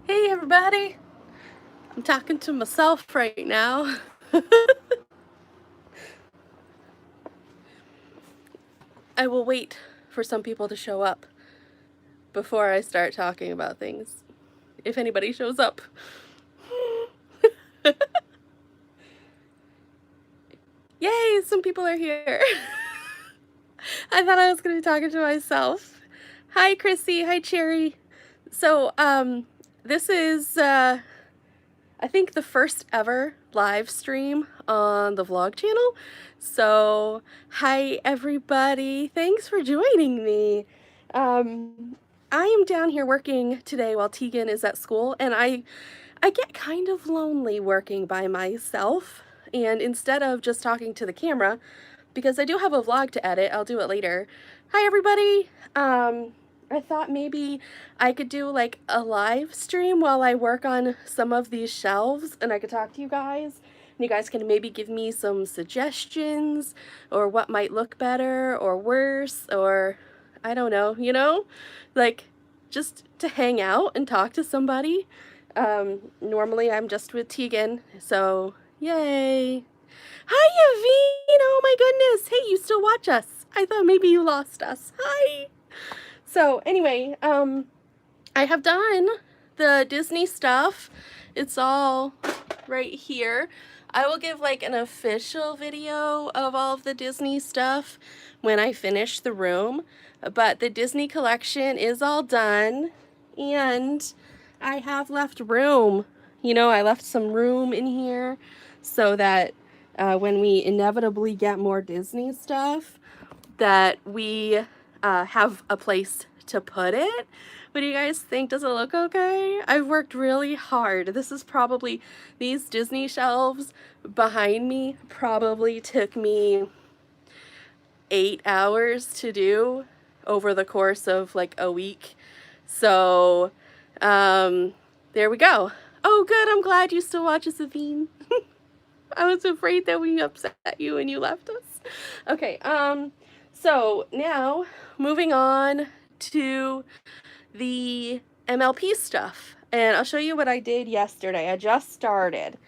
Hey everybody! I'm talking to myself right now. I will wait for some people to show up before I start talking about things. If anybody shows up. Yay, some people are here. I thought I was going to be talking to myself. Hi Chrissy, hi Cherry. So, this is, I think the first ever live stream on the vlog channel. So, hi everybody. Thanks for joining me. I am down here working today while Teagan is at school, and I get kind of lonely working by myself. And instead of just talking to the camera, because I do have a vlog to edit, I'll do it later. Hi everybody. I thought maybe I could do like a live stream while I work on some of these shelves and I could talk to you guys. And you guys can maybe give me some suggestions or what might look better or worse or I don't know, you know? Like just to hang out and talk to somebody. Normally I'm just with Teagan, so yay. Hi, Yavine! Oh my goodness! Hey, you still watch us? I thought maybe you lost us. Hi! So, anyway, I have done the Disney stuff. It's all right here. I will give like an official video of all of the Disney stuff when I finish the room, but the Disney collection is all done, and I have left room. You know, I left some room in here so that when we inevitably get more Disney stuff, that we have a place to put it. What do you guys think? Does it look okay? I've worked really hard. This is probably, these Disney shelves behind me probably took me 8 hours to do over the course of like a week. So, there we go. Oh, good. I'm glad you still watch us, Savine. I was afraid that we upset you and you left us. Okay, so now moving on to the MLP stuff. And I'll show you what I did yesterday. I just started.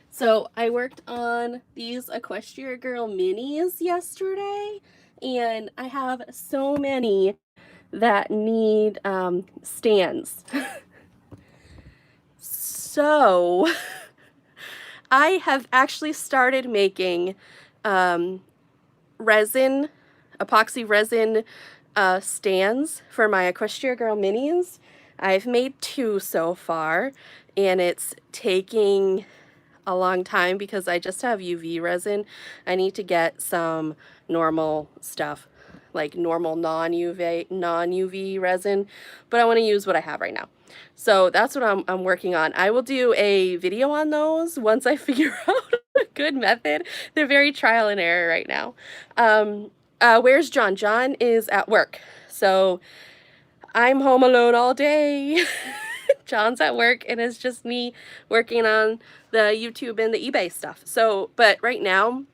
So I worked on these Equestria Girl minis yesterday, and I have so many that need stands. So I have actually started making resin, epoxy resin stands for my Equestria Girl minis. I've made 2 so far, and it's taking a long time because I just have UV resin. I need to get some normal stuff, like normal non-UV resin, but I want to use what I have right now. So that's what I'm working on. I will do a video on those once I figure out a good method. They're very trial and error right now. Where's John? John is at work. So I'm home alone all day. John's at work and it's just me working on the YouTube and the eBay stuff. So, but right now,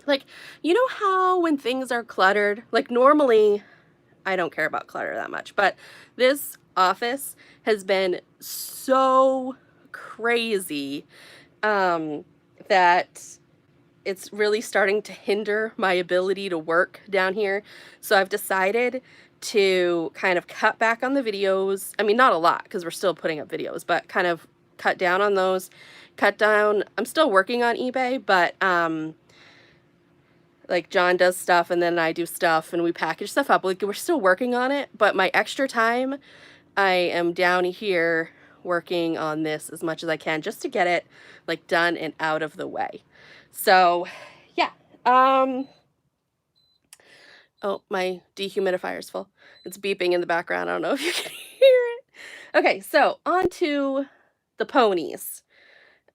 like, you know how when things are cluttered, like normally I don't care about clutter that much, but this office has been so crazy that it's really starting to hinder my ability to work down here. So I've decided to kind of cut back on the videos. I mean, not a lot because we're still putting up videos, but kind of cut down on those. Cut down. I'm still working on eBay, but like John does stuff and then I do stuff and we package stuff up. Like we're still working on it, but my extra time, I am down here working on this as much as I can just to get it like done and out of the way. So, yeah. Oh, my dehumidifier's full. It's beeping in the background. I don't know if you can hear it. Okay, so on to the ponies.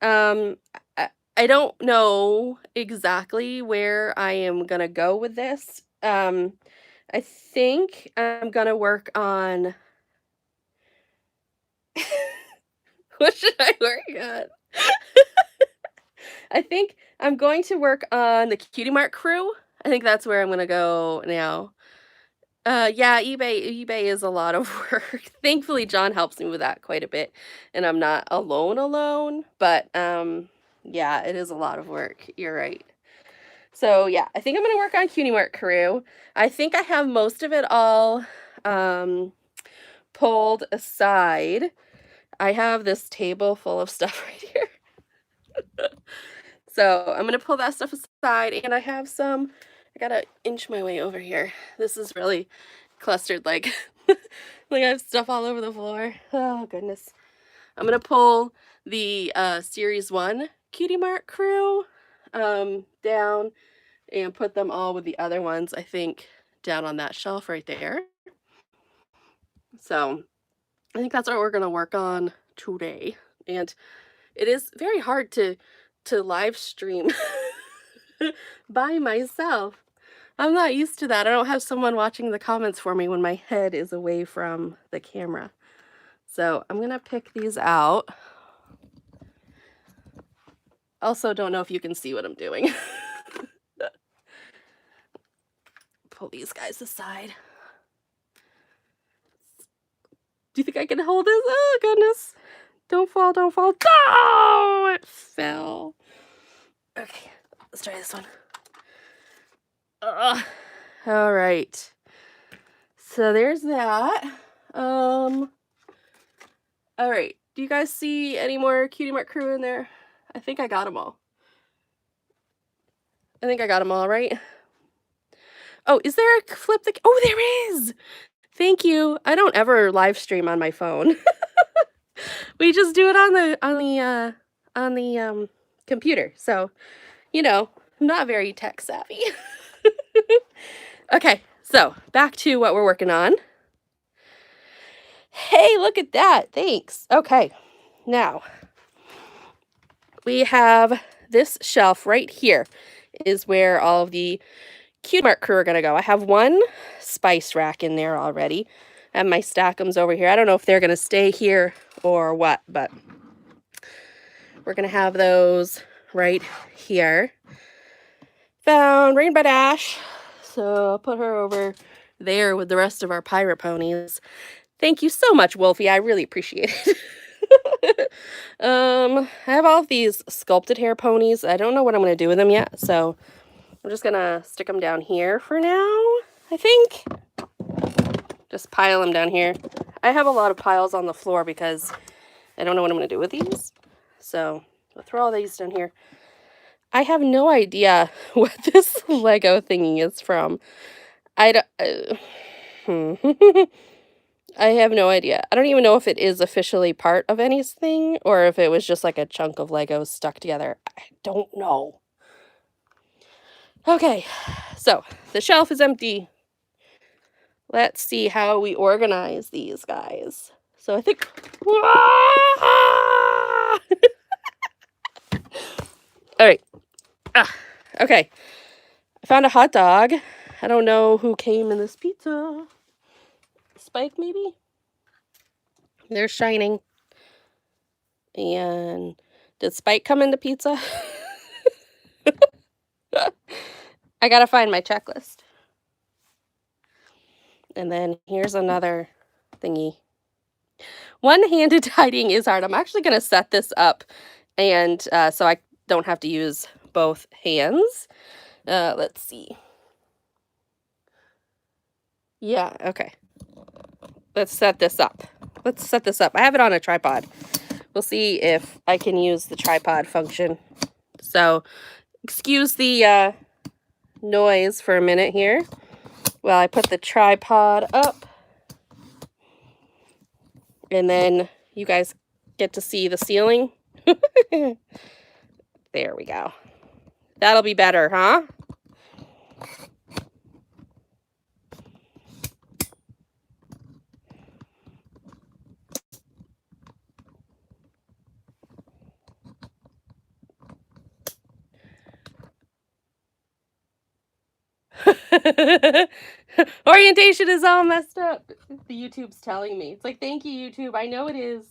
I don't know exactly where I am gonna go with this. I think I'm gonna work on what should I work on? I think I'm going to work on the Cutie Mark crew. I think that's where I'm gonna go now. Yeah, eBay is a lot of work. Thankfully, John helps me with that quite a bit, and I'm not alone, but, yeah, it is a lot of work, you're right. So, yeah, I think I'm gonna work on Cutie Mark Crew. I think I have most of it all, um, pulled aside. I have this table full of stuff right here. So, I'm gonna pull that stuff aside, and I have some I gotta inch my way over here. This is really clustered, like like I have stuff all over the floor. Oh, goodness. I'm gonna pull the, Series 1 Cutie Mark Crew, down and put them all with the other ones, I think, down on that shelf right there. So, I think that's what we're gonna work on today, and it is very hard to live stream by myself. I'm not used to that. I don't have someone watching the comments for me when my head is away from the camera. So I'm gonna pick these out. Also, don't know if you can see what I'm doing. Pull these guys aside. Do you think I can hold this? Oh, goodness. Don't fall, don't fall. Oh, it fell. Okay, let's try this one. All right. So there's that. All right. Do you guys see any more Cutie Mark Crew in there? I think I got them all. I think I got them all, right? Oh, is there a flip the Oh, there is! Thank you. I don't ever live stream on my phone. We just do it on the computer. So, you know, I'm not very tech savvy. Okay, so back to what we're working on. Hey, look at that. Thanks. Okay. Now, we have this shelf right here is where all of the Cutie Mark Crew are going to go. I have one spice rack in there already, and my Stack'ems over here. I don't know if they're going to stay here or what, but we're going to have those right here. Found Rainbow Dash, so I'll put her over there with the rest of our pirate ponies. Thank you so much, Wolfie. I really appreciate it. I have all of these sculpted hair ponies. I don't know what I'm going to do with them yet, so I'm just going to stick them down here for now, I think. Just pile them down here. I have a lot of piles on the floor because I don't know what I'm going to do with these. So I'll throw all these down here. I have no idea what this Lego thingy is from. I have no idea. I don't even know if it is officially part of anything or if it was just like a chunk of Legos stuck together. I don't know. Okay, so the shelf is empty. Let's see how we organize these guys. So I think... All right. Okay. I found a hot dog. I don't know who came in this pizza. Spike, maybe? They're shining. And did Spike come in the pizza? I gotta find my checklist. And then here's another thingy. One-handed hiding is hard. I'm actually gonna set this up and so I don't have to use both hands. Let's see. Yeah, okay. Let's set this up. I have it on a tripod. We'll see if I can use the tripod function. So, excuse the noise for a minute here while I put the tripod up. And then you guys get to see the ceiling. There we go. That'll be better, huh? Orientation is all messed up. The YouTube's telling me. It's like, thank you, YouTube. I know it is.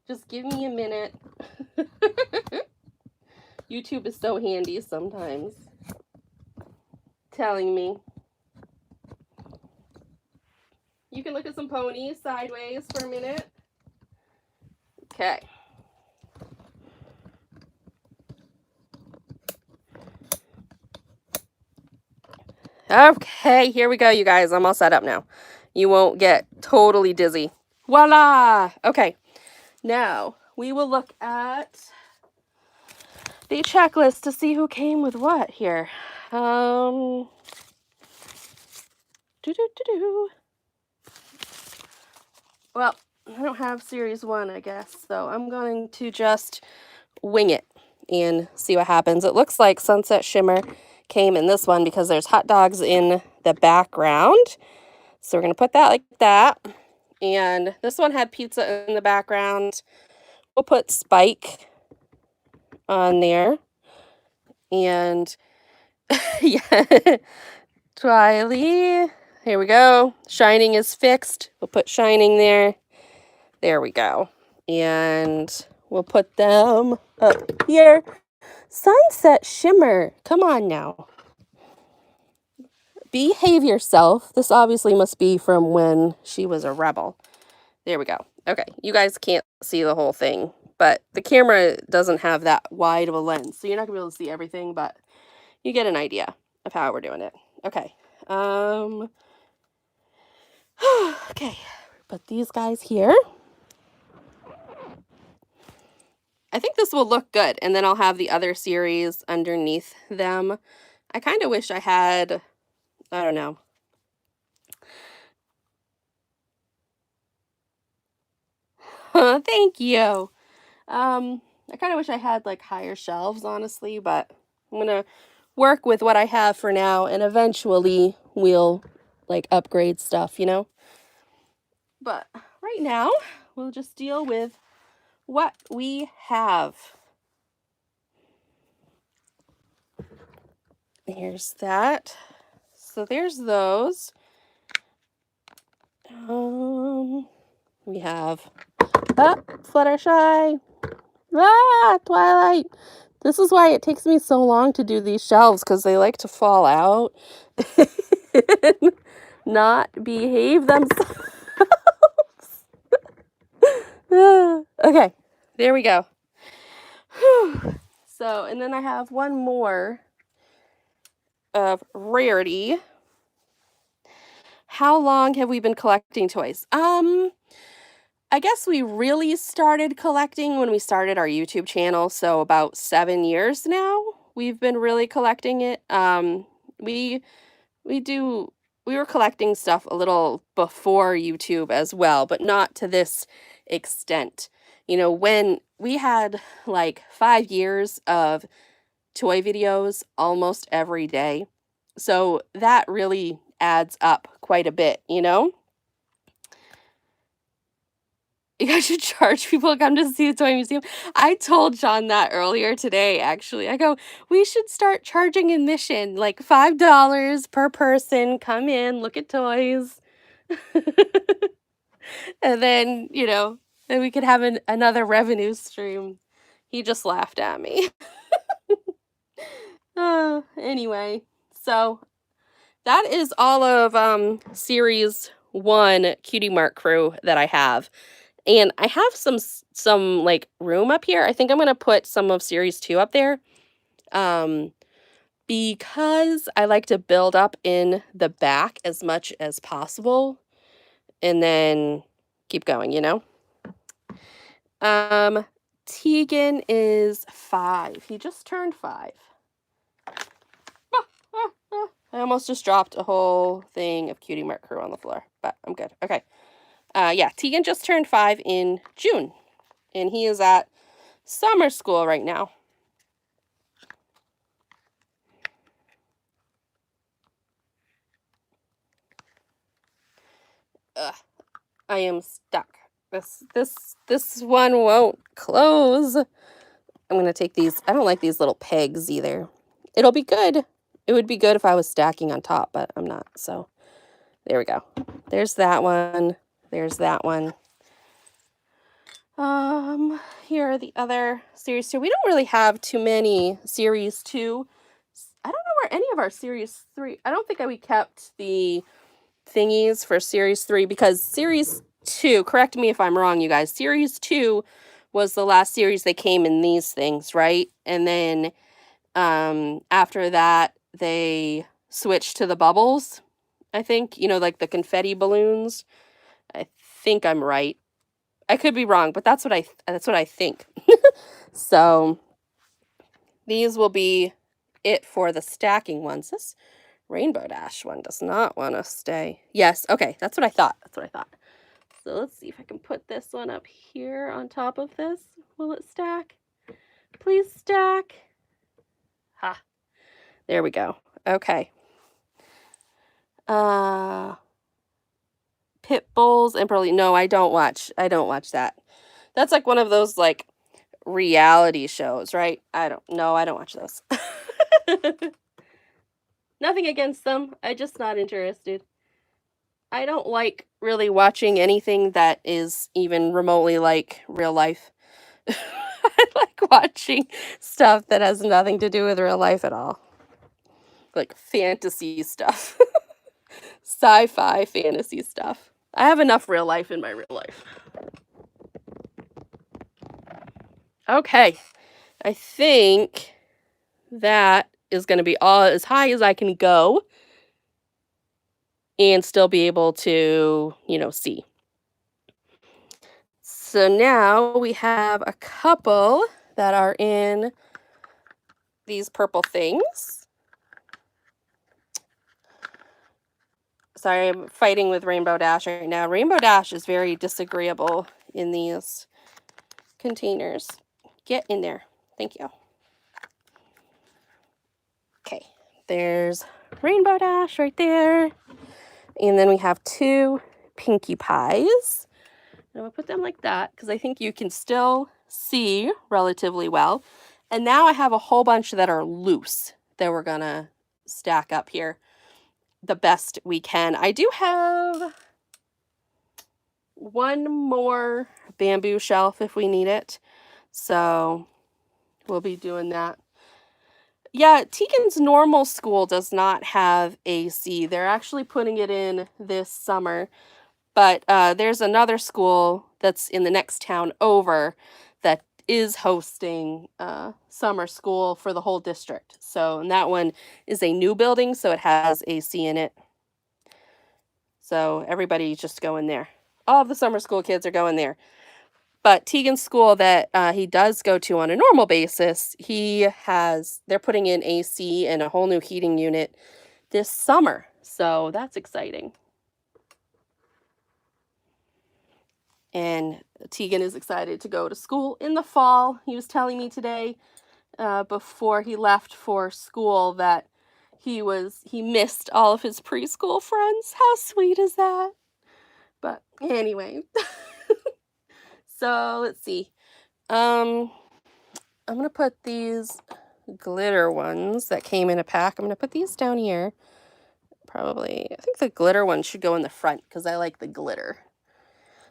Just give me a minute. YouTube is so handy sometimes. Telling me. You can look at some ponies sideways for a minute. Okay. Okay, here we go, you guys. I'm all set up now. You won't get totally dizzy. Voila! Okay, now we will look at the checklist to see who came with what here. Well, I don't have series 1, I guess, so I'm going to just wing it and see what happens. It looks like Sunset Shimmer came in this one because there's hot dogs in the background. So we're going to put that like that. And this one had pizza in the background. We'll put Spike on there. And yeah, Twiley. Here we go. Shining is fixed. We'll put Shining there. There we go. And we'll put them up here. Sunset Shimmer. Come on now. Behave yourself. This obviously must be from when she was a rebel. There we go. Okay, you guys can't see the whole thing, but the camera doesn't have that wide of a lens, so you're not gonna be able to see everything, but you get an idea of how we're doing it. Okay. Okay, put these guys here. I think this will look good, and then I'll have the other series underneath them. I kind of wish I had, I don't know. Thank you. I kind of wish I had like higher shelves, honestly, but I'm gonna work with what I have for now, and eventually we'll like upgrade stuff, you know? But right now, we'll just deal with what we have. Here's that. So there's those. We have Fluttershy. Twilight. This is why it takes me so long to do these shelves, because they like to fall out and not behave themselves. Okay, there we go. Whew. So, and then I have one more of Rarity. How long have we been collecting toys? I guess we really started collecting when we started our YouTube channel, so about 7 years now we've been really collecting it. We were collecting stuff a little before YouTube as well, but not to this extent. You know, when we had like 5 years of toy videos almost every day, so that really adds up quite a bit, you know? You guys should charge people to come to see the toy museum. I told John that earlier today, actually. I go, we should start charging admission, like $5 per person. Come in, look at toys. And then, you know, then we could have another revenue stream. He just laughed at me. Anyway, so that is all of series 1 Cutie Mark crew that I have. And I have some like room up here. I think I'm gonna put some of series 2 up there. Because I like to build up in the back as much as possible and then keep going, you know? Teagan is 5. He just turned 5. I almost just dropped a whole thing of Cutie Mark crew on the floor, but I'm good. Okay. Yeah, Teagan just turned 5 in June, and he is at summer school right now. Ugh, I am stuck. This one won't close. I'm gonna take these. I don't like these little pegs either. It'll be good. It would be good if I was stacking on top, but I'm not. So there we go. There's that one. There's that one. Here are the other series 2. We don't really have too many series 2. I don't know where any of our series 3. I don't think we kept the thingies for Series 3 because Series 2, correct me if I'm wrong, you guys, Series 2 was the last series that came in these things, right? And then after that, they switched to the bubbles, I think, you know, like the confetti balloons. I think I'm right. I could be wrong, but that's what I think. So these will be it for the stacking ones. This Rainbow Dash one does not want to stay. Yes, okay, that's what I thought. That's what I thought. So let's see if I can put this one up here on top of this. Will it stack? Please stack. Ha. There we go. Okay. Pit Bulls and Pearly. No, I don't watch that. That's like one of those like reality shows, right? I don't watch those. Nothing against them. I'm just not interested. I don't like really watching anything that is even remotely like real life. I like watching stuff that has nothing to do with real life at all. Like fantasy stuff. Sci-fi fantasy stuff. I have enough real life in my real life. Okay. I think that is going to be all as high as I can go and still be able to, you know, see. So now we have a couple that are in these purple things. Sorry, I'm fighting with Rainbow Dash right now. Rainbow Dash is very disagreeable in these containers. Get in there. Thank you. Okay, there's Rainbow Dash right there. And then we have two Pinkie Pies. I'm going to put them like that because I think you can still see relatively well. And now I have a whole bunch that are loose that we're going to stack up here the best we can. I do have one more bamboo shelf if we need it. So we'll be doing that. Yeah, Teagan's normal school does not have AC. They're actually putting it in this summer. But there's another school that's in the next town over that is hosting summer school for the whole district. So, and that one is a new building, so it has AC in it. So everybody just going there. All of the summer school kids are going there. But Teagan's school that he does go to on a normal basis, they're putting in AC and a whole new heating unit this summer. So that's exciting. And Teagan is excited to go to school in the fall. He was telling me today before he left for school that he missed all of his preschool friends. How sweet is that? But anyway. So let's see. I'm going to put these glitter ones that came in a pack. I'm going to put these down here. Probably, I think the glitter one should go in the front because I like the glitter.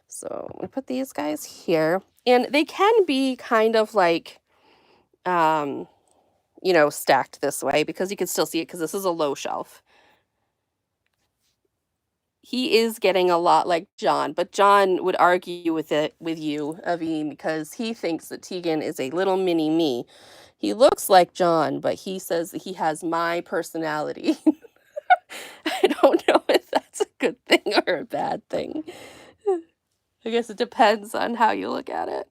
So I'm going to put these guys here. And they can be kind of like, you know, stacked this way because you can still see it because this is a low shelf. He is getting a lot like John, but John would argue with you, Aveen, because he thinks that Teagan is a little mini me. He looks like John, but he says that he has my personality. I don't know if that's a good thing or a bad thing. I guess it depends on how you look at it.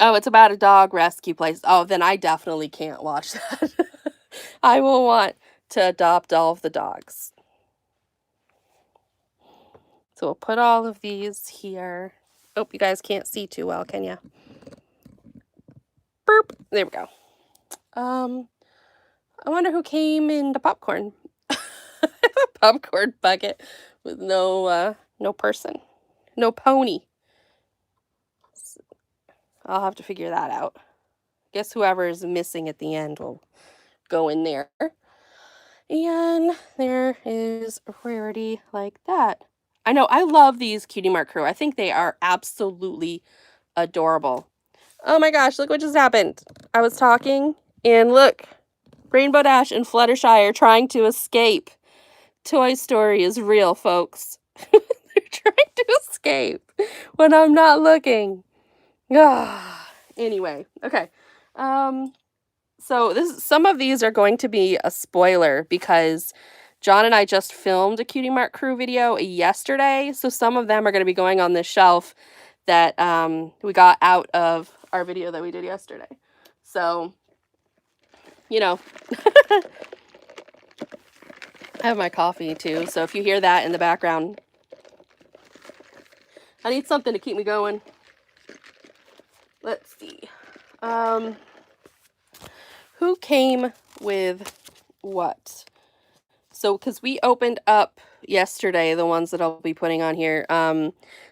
Oh, it's about a dog rescue place. Oh, then I definitely can't watch that. I will want to adopt all of the dogs. So we'll put all of these here. Oh, you guys can't see too well, can you? Burp. There we go. I wonder who came in the popcorn. I have a popcorn bucket with no person. No pony. So I'll have to figure that out. Guess whoever is missing at the end will go in there. And there is a rarity like that. I know, I love these Cutie Mark Crew. I think they are absolutely adorable. Oh my gosh, look what just happened. I was talking, and look, Rainbow Dash and Fluttershy are trying to escape. Toy Story is real, folks. They're trying to escape when I'm not looking. Ah, anyway, okay. So some of these are going to be a spoiler because John and I just filmed a Cutie Mark Crew video yesterday, so some of them are going to be going on this shelf that we got out of our video that we did yesterday. So, you know, I have my coffee too, so if you hear that in the background, I need something to keep me going. Let's see. Who came with what? So, because we opened up yesterday, the ones that I'll be putting on here,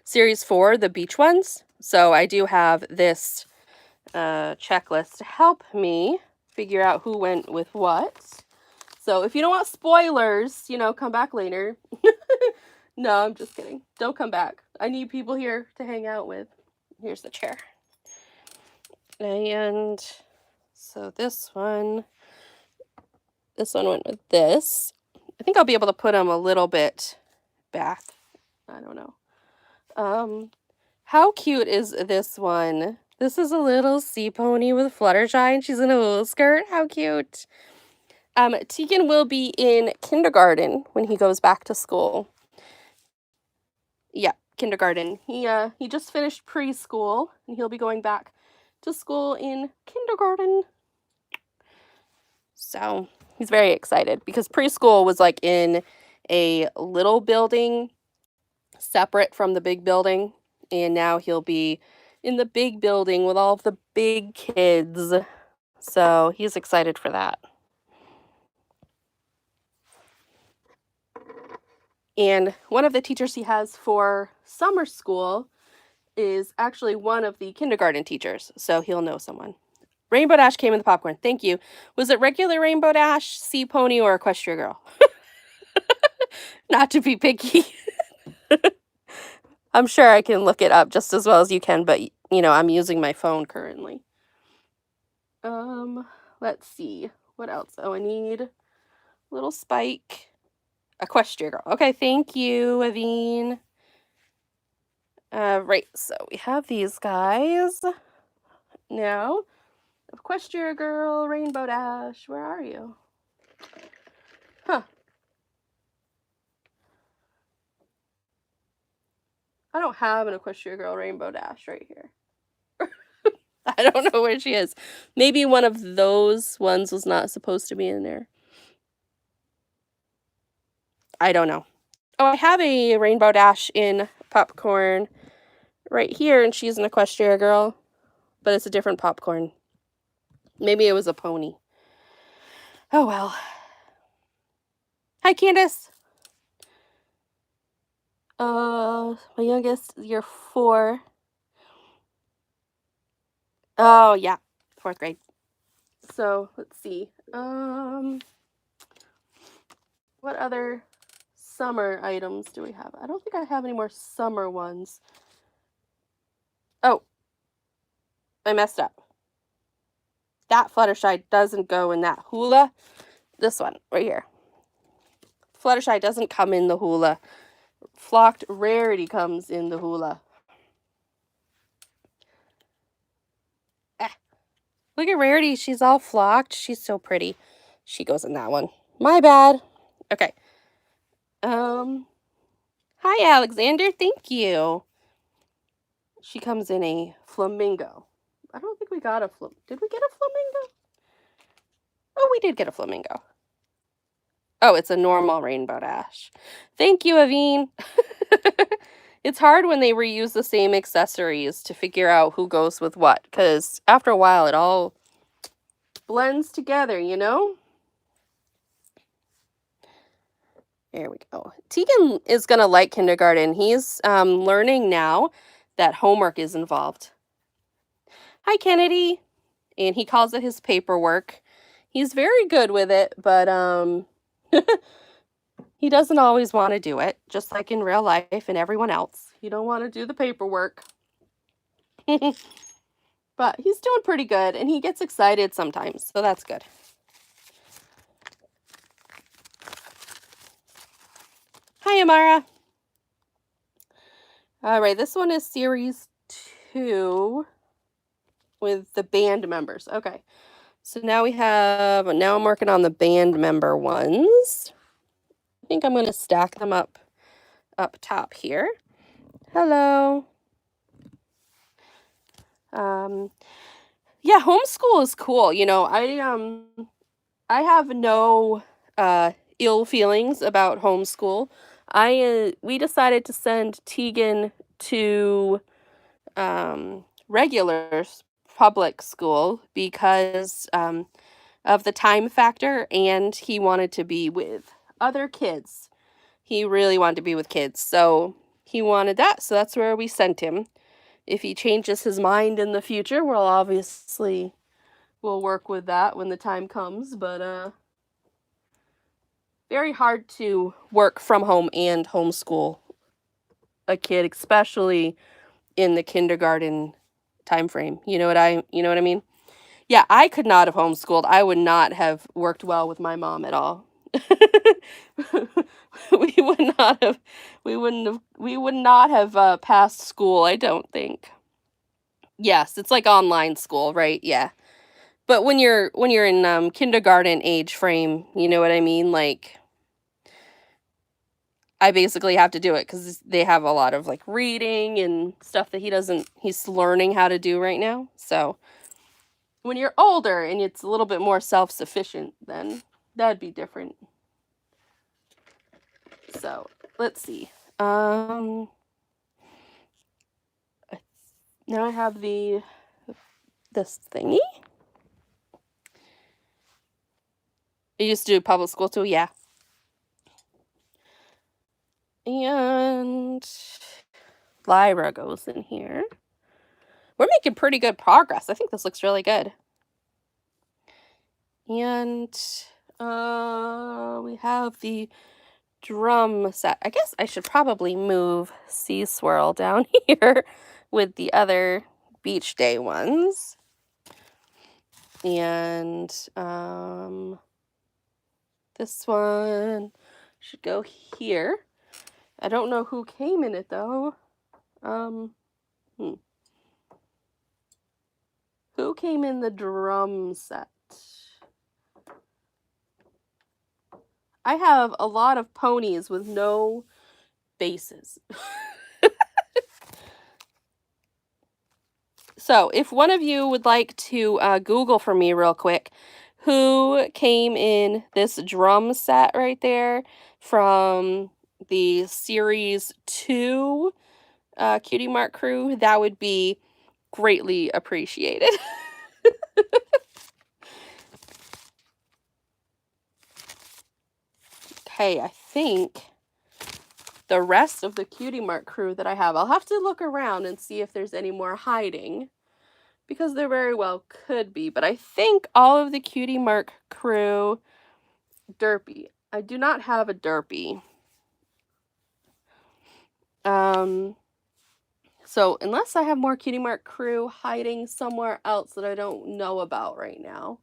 Series 4, the beach ones. So I do have this checklist to help me figure out who went with what. So if you don't want spoilers, you know, come back later. No, I'm just kidding. Don't come back. I need people here to hang out with. Here's the chair. And so this one went with this. I think I'll be able to put them a little bit back. I don't know. How cute is this one? This is a little sea pony with Fluttershy, and she's in a little skirt. How cute. Teagan will be in kindergarten when he goes back to school. Yeah, kindergarten. He just finished preschool, and he'll be going back to school in kindergarten. So he's very excited because preschool was like in a little building separate from the big building, and now he'll be in the big building with all of the big kids. So he's excited for that. And one of the teachers he has for summer school is actually one of the kindergarten teachers, so he'll know someone. Rainbow Dash came in the popcorn. Thank you. Was it regular Rainbow Dash, Sea Pony, or Equestria Girl? Not to be picky. I'm sure I can look it up just as well as you can, but, you know, I'm using my phone currently. Let's see. What else? Oh, I need little Spike. Equestria Girl. Okay, thank you, Aveen. Right, so we have these guys. Now, Equestria Girl, Rainbow Dash, where are you? Huh. I don't have an Equestria Girl Rainbow Dash right here. I don't know where she is. Maybe one of those ones was not supposed to be in there. I don't know. Oh, I have a Rainbow Dash in popcorn right here, and she's an Equestria Girl, but it's a different popcorn. Maybe it was a pony. Oh, well. Hi, Candace. My youngest, you're 4. Oh, yeah, 4th grade. So, let's see. What other summer items do we have? I don't think I have any more summer ones. Oh, I messed up. That Fluttershy doesn't go in that hula. This one, right here. Fluttershy doesn't come in the hula. Flocked Rarity comes in the hula. Look at Rarity. She's all flocked. She's so pretty. She goes in that one. My bad. Okay. Hi, Alexander. Thank you. She comes in a flamingo. I don't think we got a Did we get a flamingo? Oh, we did get a flamingo. Oh, it's a normal Rainbow Dash. Thank you, Aveen. It's hard when they reuse the same accessories to figure out who goes with what, because after a while it all blends together, you know? There we go. Teagan is going to like kindergarten. He's learning now that homework is involved. Hi, Kennedy. And he calls it his paperwork. He's very good with it, but he doesn't always want to do it, just like in real life and everyone else. You don't want to do the paperwork. But he's doing pretty good, and he gets excited sometimes, so that's good. Hi, Amara. All right, this one is series 2 with the band members. Okay, so now I'm working on the band member ones. I think I'm going to stack them up top here. Hello. Yeah, homeschool is cool. I have no ill feelings about homeschool. We decided to send Teagan to regular public school because of the time factor, and he wanted to be with other kids. He really wanted to be with kids, so he wanted that. So that's where we sent him. If he changes his mind in the future, we'll work with that when the time comes. But very hard to work from home and homeschool a kid, especially in the kindergarten time frame. You know what I mean? Yeah, I could not have homeschooled. I would not have worked well with my mom at all. we we would not have passed school, I don't think. Yes, it's like online school, right? Yeah. But when you're in kindergarten age frame, you know what I mean? Like I basically have to do it cuz they have a lot of like reading and stuff that he's learning how to do right now. So, when you're older and it's a little bit more self-sufficient, then that'd be different. So, let's see. Now I have this thingy. I used to do public school too, yeah. And Lyra goes in here. We're making pretty good progress. I think this looks really good. And we have the drum set. I guess I should probably move Sea Swirl down here with the other beach day ones. And this one should go here. I don't know who came in it though. Who came in the drum set? I have a lot of ponies with no bases. So, if one of you would like to Google for me real quick, who came in this drum set right there from the Series 2 Cutie Mark crew, that would be greatly appreciated. Okay, I think the rest of the Cutie Mark crew that I have, I'll have to look around and see if there's any more hiding, because there very well could be, but I think all of the Cutie Mark crew, Derpy. I do not have a Derpy. So unless I have more Cutie Mark crew hiding somewhere else that I don't know about right now,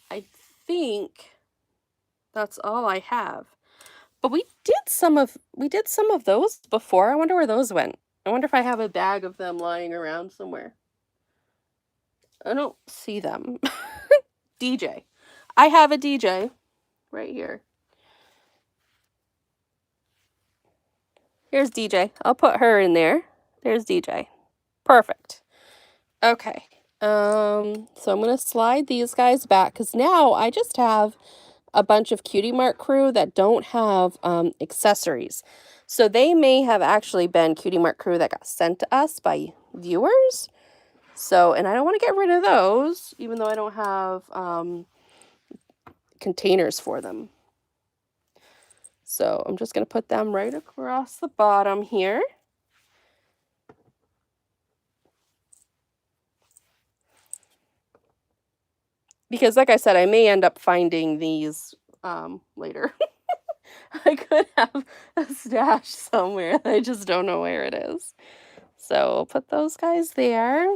I think that's all I have. But we did some of those before. I wonder where those went. I wonder if I have a bag of them lying around somewhere. I don't see them. DJ. I have a DJ right here. Here's DJ. I'll put her in there. There's DJ. Perfect. Okay. So I'm going to slide these guys back because now I just have a bunch of Cutie Mark crew that don't have accessories. So they may have actually been Cutie Mark crew that got sent to us by viewers. So, and I don't want to get rid of those, even though I don't have containers for them. So I'm just going to put them right across the bottom here. Because like I said, I may end up finding these later. I could have a stash somewhere. I just don't know where it is. So I'll put those guys there.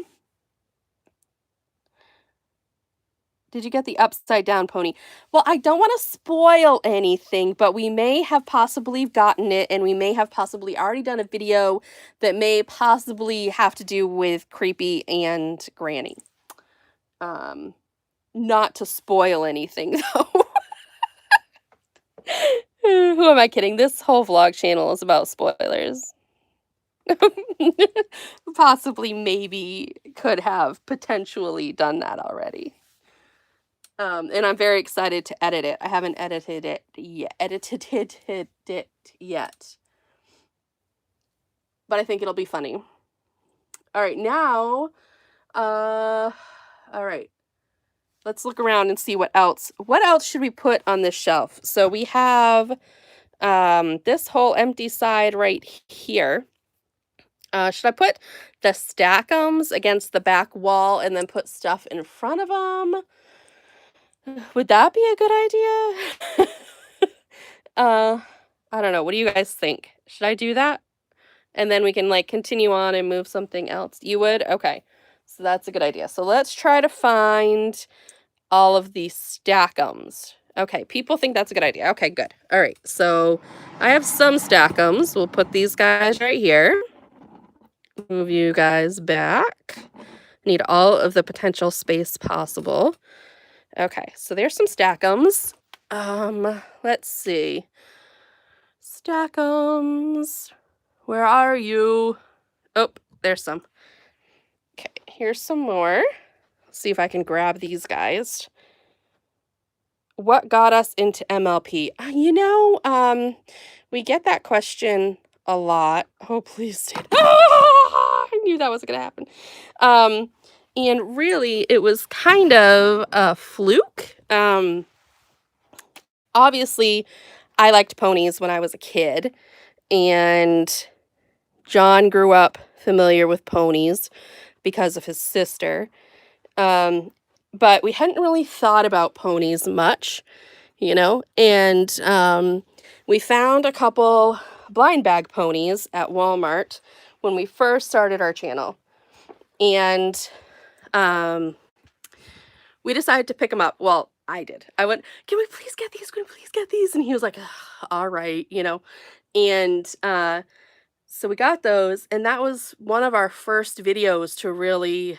Did you get the upside down pony? Well, I don't want to spoil anything, but we may have possibly gotten it, and we may have possibly already done a video that may possibly have to do with Creepy and Granny. Not to spoil anything, though. Who am I kidding? This whole vlog channel is about spoilers. Possibly, maybe, could have potentially done that already. And I'm very excited to edit it. I haven't edited it yet. But I think it'll be funny. All right, now, all right. Let's look around and see what else. What else should we put on this shelf? So we have this whole empty side right here. Should I put the stack'ems against the back wall and then put stuff in front of them? Would that be a good idea? I don't know. What do you guys think? Should I do that? And then we can like continue on and move something else. You would? Okay. So that's a good idea. So let's try to find all of these stack'ems. Okay, people think that's a good idea. Okay, good. All right. So I have some stack'ems. We'll put these guys right here. Move you guys back. Need all of the potential space possible. Okay, so there's some stack'ems. Let's see. Stack'ems. Where are you? Oh, there's some. Okay, here's some more. Let's see if I can grab these guys. What got us into MLP? We get that question a lot. Oh, please stay. I knew that was going to happen. And really, it was kind of a fluke. Obviously, I liked ponies when I was a kid, and John grew up familiar with ponies because of his sister. But we hadn't really thought about ponies much, and we found a couple blind bag ponies at Walmart when we first started our channel. And we decided to pick them up. Well, I did. I went, can we please get these? Can we please get these? And he was like, all right, And so we got those. And that was one of our first videos to really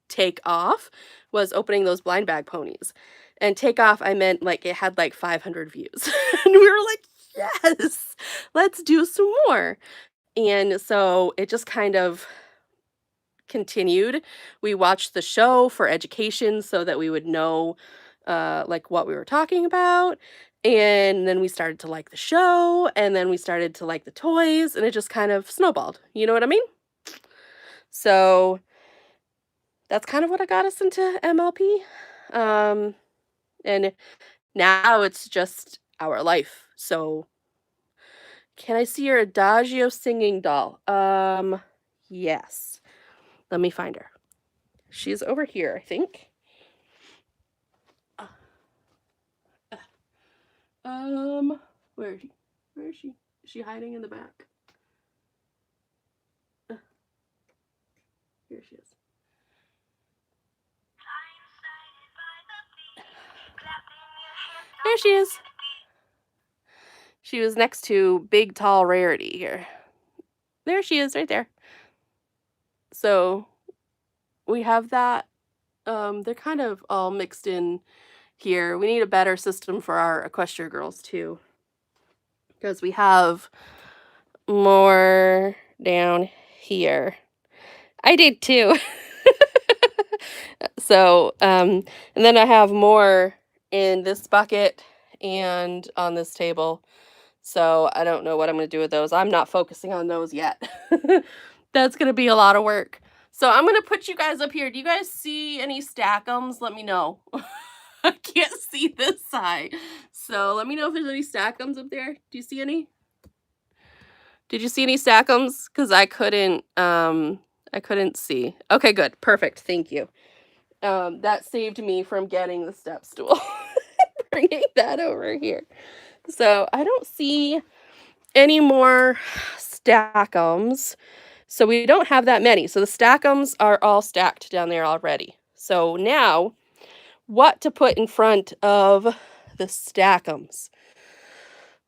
take off, was opening those blind bag ponies. And take off, I meant like it had like 500 views. And we were like, yes, let's do some more. And so it just kind of continued. We watched the show for education so that we would know like what we were talking about. And then we started to like the show, and then we started to like the toys, and it just kind of snowballed. You know what I mean? So that's kind of what got us into MLP. And now it's just our life. So can I see your Adagio singing doll? Yes. Let me find her. She's over here, I think. Where is she? Where is she? Is she hiding in the back? Here she is. There she is. She was next to Big Tall Rarity here. There she is, right there. So we have that. They're kind of all mixed in here. We need a better system for our Equestria girls too, because we have more down here. I did too. So, and then I have more in this bucket and on this table. So I don't know what I'm going to do with those. I'm not focusing on those yet. That's going to be a lot of work. So I'm going to put you guys up here. Do you guys see any stack'ems? Let me know. I can't see this side. So let me know if there's any stack'ems up there. Do you see any? Did you see any stack'ems? Because I couldn't see. Okay, good. Perfect. Thank you. That saved me from getting the step stool. Bringing that over here. So I don't see any more stack'ems. So we don't have that many. So the stack'ems are all stacked down there already. So now what to put in front of the Stackums.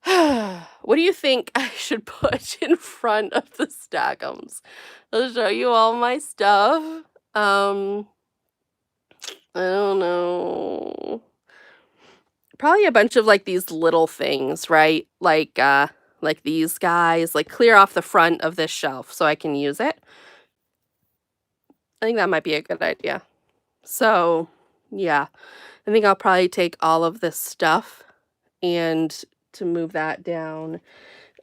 What do you think I should put in front of the Stackums? I'll show you all my stuff. Um, I don't know. Probably a bunch of like these little things, right? Like these guys, like clear off the front of this shelf so I can use it. I think that might be a good idea. So, yeah, I think I'll probably take all of this stuff and to move that down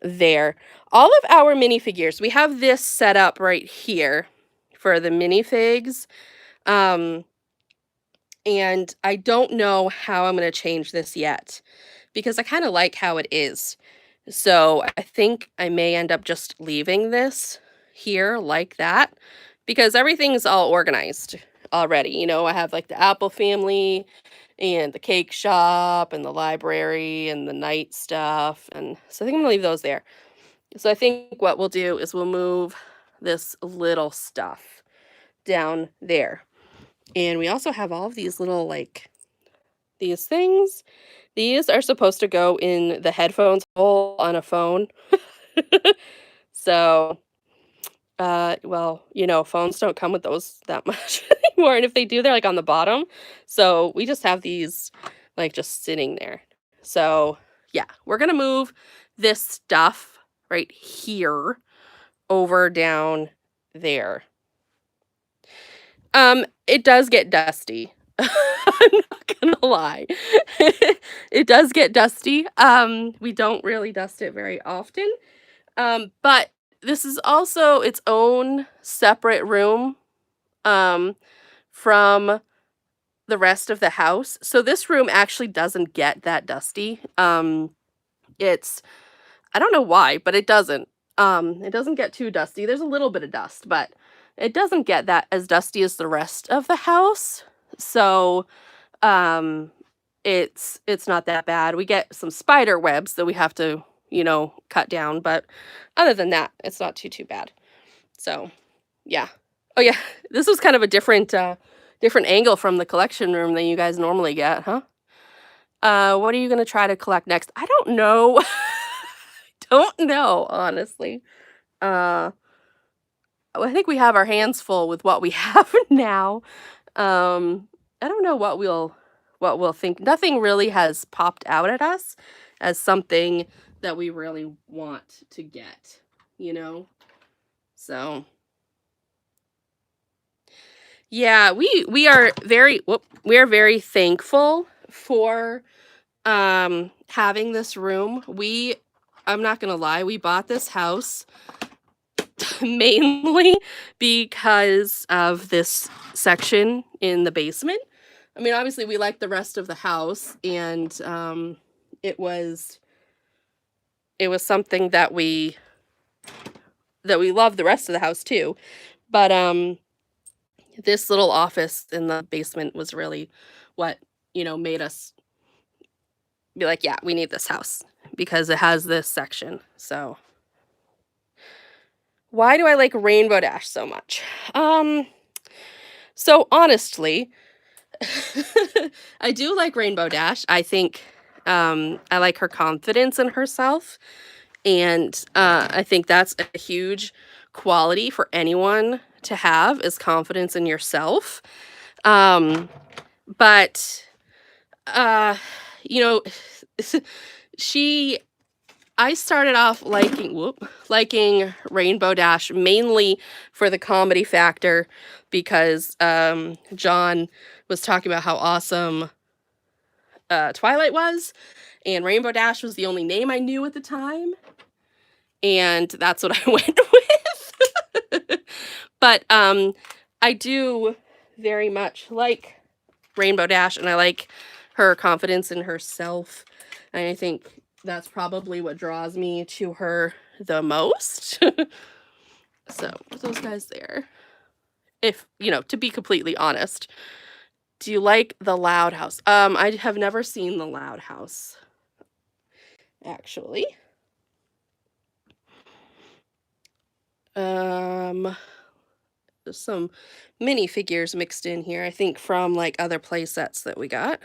there. All of our minifigures, we have this set up right here for the minifigs. And I don't know how I'm going to change this yet because I kind of like how it is. So I think I may end up just leaving this here like that because everything's all organized already. You know, I have like the Apple family and the cake shop and the library and the night stuff. And so I think I'm gonna leave those there. So I think what we'll do is we'll move this little stuff down there. And we also have all of these little like these things. These are supposed to go in the headphones hole on a phone. So, well, you know, phones don't come with those that much anymore, and if they do, they're, like, on the bottom. So, we just have these, like, just sitting there. So, yeah, we're gonna move this stuff right here over down there. It does get dusty. I'm not gonna lie. It does get dusty. We don't really dust it very often. But this is also its own separate room, um, from the rest of the house. So this room actually doesn't get that dusty. It's I don't know why, but it doesn't. It doesn't get too dusty. There's a little bit of dust, but it doesn't get that as dusty as the rest of the house. So, um, it's not that bad. We get some spider webs that we have to, you know, cut down, but other than that, it's not too bad. So, yeah. Oh yeah, this was kind of a different angle from the collection room than you guys normally get, huh? What are you gonna try to collect next? I don't know. Don't know, honestly. Uh, I think we have our hands full with what we have now. I don't know what we'll think. Nothing really has popped out at us as something that we really want to get, you know? So yeah, we are very thankful for having this room. I'm not gonna lie, we bought this house mainly because of this section in the basement. I mean, obviously we like the rest of the house and it was something that we love the rest of the house too. But this little office in the basement was really what, you know, made us be like, yeah, we need this house because it has this section. So why do I like Rainbow Dash so much? So honestly, I do like Rainbow Dash. I think I like her confidence in herself. And I think that's a huge quality for anyone to have is confidence in yourself. But you know, she I started off liking Rainbow Dash mainly for the comedy factor because John was talking about how awesome Twilight was, and Rainbow Dash was the only name I knew at the time, and that's what I went with. But I do very much like Rainbow Dash, and I like her confidence in herself, and I think that's probably what draws me to her the most. So, those guys there. If, you know, to be completely honest, do you like the Loud House? I have never seen the Loud House, actually. There's some minifigures mixed in here, I think from like other play sets that we got.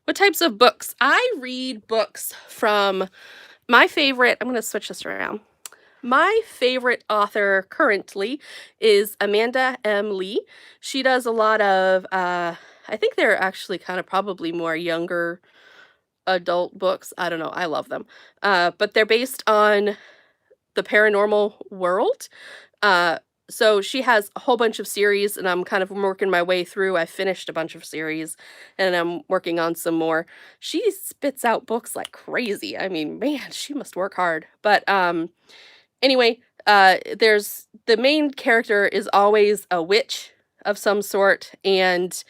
What types of books? I read books from my favorite, I'm going to switch this around. My favorite author currently is Amanda M. Lee. She does a lot of, I think they're actually kind of probably more younger adult books. I don't know. I love them. But they're based on the paranormal world. Uh, so she has a whole bunch of series, and I'm kind of working my way through. I finished a bunch of series, and I'm working on some more. She spits out books like crazy. I mean, man, she must work hard. But anyway, there's the main character is always a witch of some sort and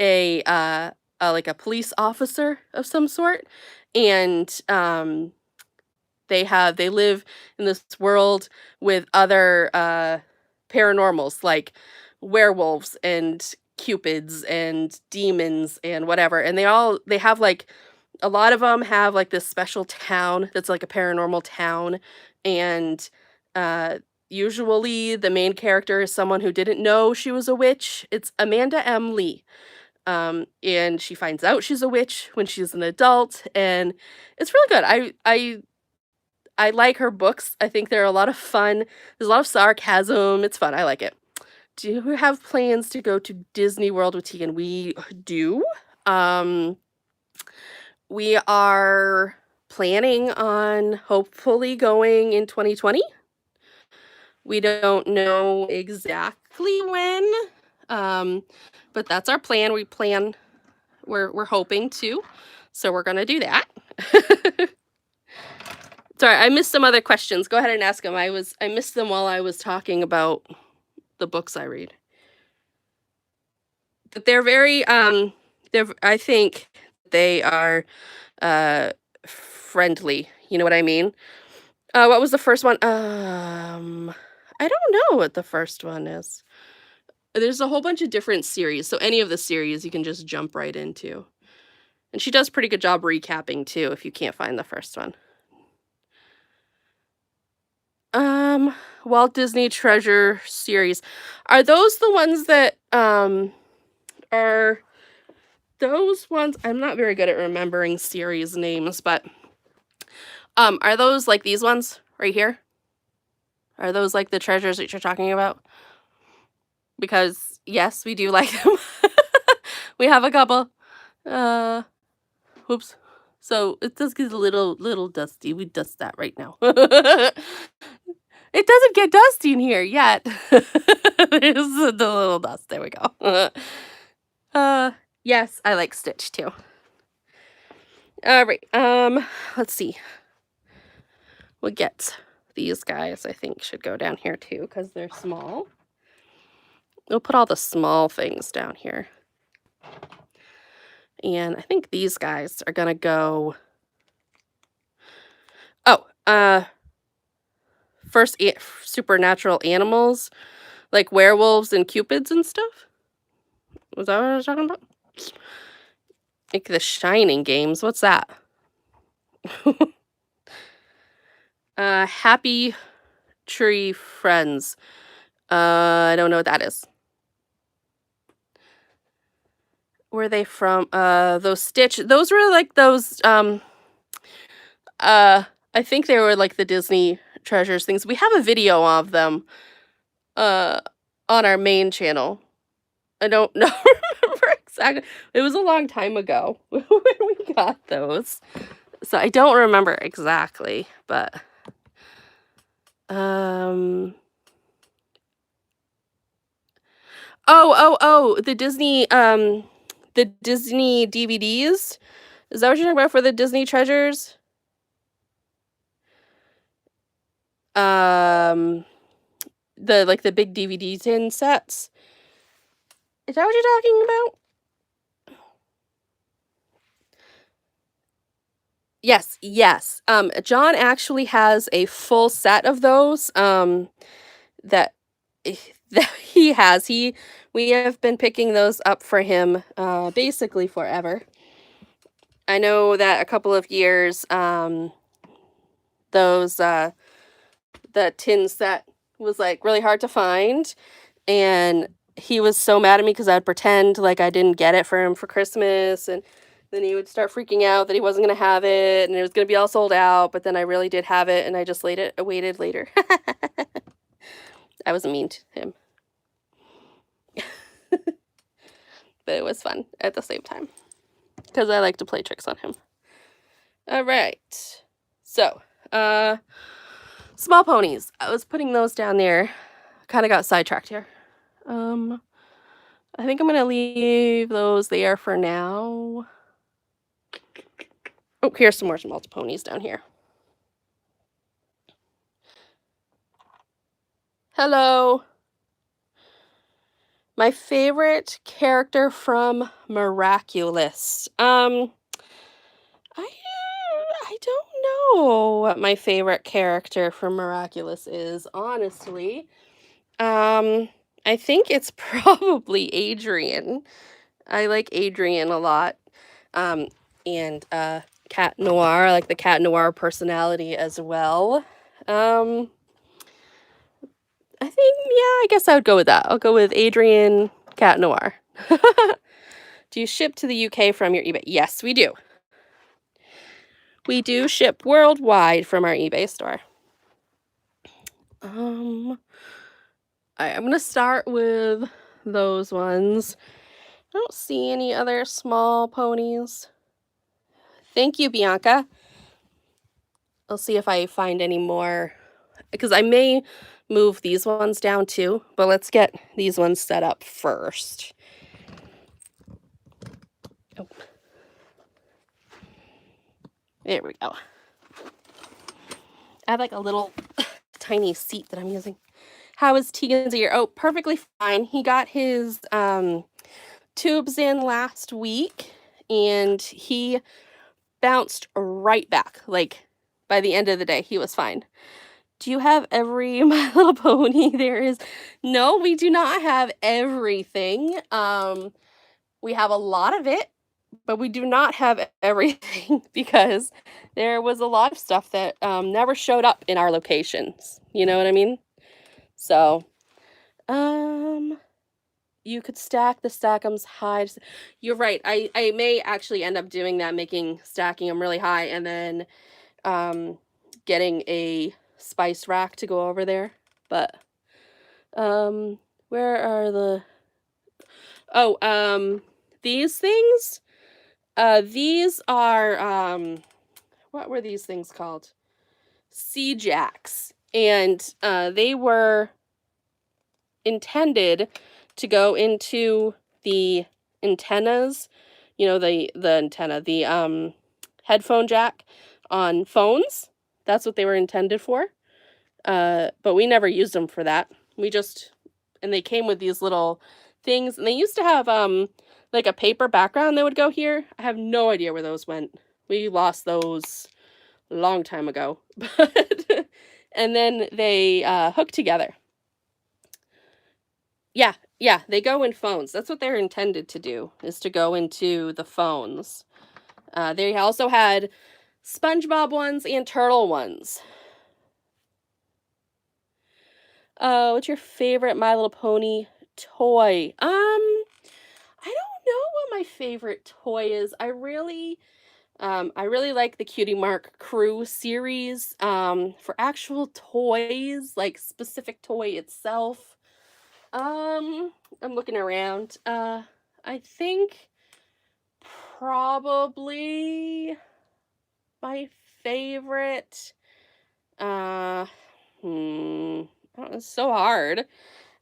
like a police officer of some sort, and they live in this world with other paranormals like werewolves and cupids and demons and whatever, and they have like a lot of them have like this special town that's like a paranormal town, and uh usually the main character is someone who didn't know she was a witch. It's Amanda M. Lee. And she finds out she's a witch when she's an adult, and it's really good. I like her books. I think they're a lot of fun. There's a lot of sarcasm. It's fun. I like it. Do you have plans to go to Disney World with Tegan? We do. Um, we are planning on hopefully going in 2020. We don't know exactly when, but that's our plan. We're hoping to, so we're gonna do that. Sorry, I missed some other questions. Go ahead and ask them. I missed them while I was talking about the books I read. But they're very I think they are friendly. You know what I mean? What was the first one? I don't know what the first one is. There's a whole bunch of different series, so any of the series you can just jump right into. And she does pretty good job recapping too if you can't find the first one. Walt Disney Treasure series. Are those the ones that are those ones? I'm not very good at remembering series names, but are those like these ones right here? Are those like the treasures that you're talking about? Because yes, we do like them. We have a couple. Whoops. So it does get a little dusty. We dust that right now. It doesn't get dusty in here yet. There's the little dust. There we go. Yes, I like Stitch too. All right. Let's see. We'll get these guys. I think should go down here too because they're small. We'll put all the small things down here. And I think these guys are gonna go. Oh, first supernatural animals, like werewolves and cupids and stuff. Was that what I was talking about? Like the Shining games. What's that? Happy Tree Friends. I don't know what that is. Where are they from? Those Stitch. Those were like those. I think they were like the Disney Treasures things. We have a video of them. On our main channel. I don't know remember exactly. It was a long time ago when we got those. So I don't remember exactly, but the Disney DVDs. Is that what you're talking about for the Disney Treasures? The big DVD tin sets. Is that what you're talking about? Yes. John actually has a full set of those. That that he has. We have been picking those up for him basically forever. I know that a couple of years those the tin set was, like, really hard to find, and he was so mad at me because I'd pretend like I didn't get it for him for Christmas, and then he would start freaking out that he wasn't gonna have it, and it was gonna be all sold out, but then I really did have it, and I just waited later. I was mean to him. But it was fun at the same time, because I like to play tricks on him. Alright. So, small ponies. I was putting those down there. Kinda got sidetracked here. I think I'm gonna leave those there for now. Oh, here's some more small ponies down here. Hello. My favorite character from Miraculous. I don't know what my favorite character from Miraculous is, honestly. I think it's probably Adrian. I like Adrian a lot. Um, and Cat Noir, I like the Cat Noir personality as well. I think, yeah, I guess I would go with that. I'll go with Adrian, Cat Noir. Do you ship to the UK from your eBay? Yes, we do. We do ship worldwide from our eBay store. I'm gonna start with those ones. I don't see any other small ponies. Thank you, Bianca. I'll see if I find any more, because I may move these ones down too, but let's get these ones set up first. Oh. There we go. I have like a little tiny seat that I'm using. How is Teagan's ear? Oh, perfectly fine. He got his tubes in last week, and he bounced right back. Like, by the end of the day, he was fine. Do you have every My Little Pony there is? No, we do not have everything. We have a lot of it, but we do not have everything because there was a lot of stuff that never showed up in our locations. You know what I mean? So, you could stack the stack'ems high. You're right. I may actually end up doing that, stacking them really high, and then getting a spice rack to go over there. But where are the these things? These are what were these things called? Sea jacks. And they were intended to go into the antennas, you know, the antenna, the headphone jack on phones. That's what they were intended for. But we never used them for that. And they came with these little things, and they used to have like a paper background that would go here. I have no idea where those went. We lost those a long time ago. But and then they hook together. Yeah, they go in phones. That's what they're intended to do, is to go into the phones. They also had SpongeBob ones and turtle ones. What's your favorite My Little Pony toy? I don't know what my favorite toy is. I really like the Cutie Mark Crew series. For actual toys, like specific toy itself. I'm looking around. I think probably my favorite, it's so hard.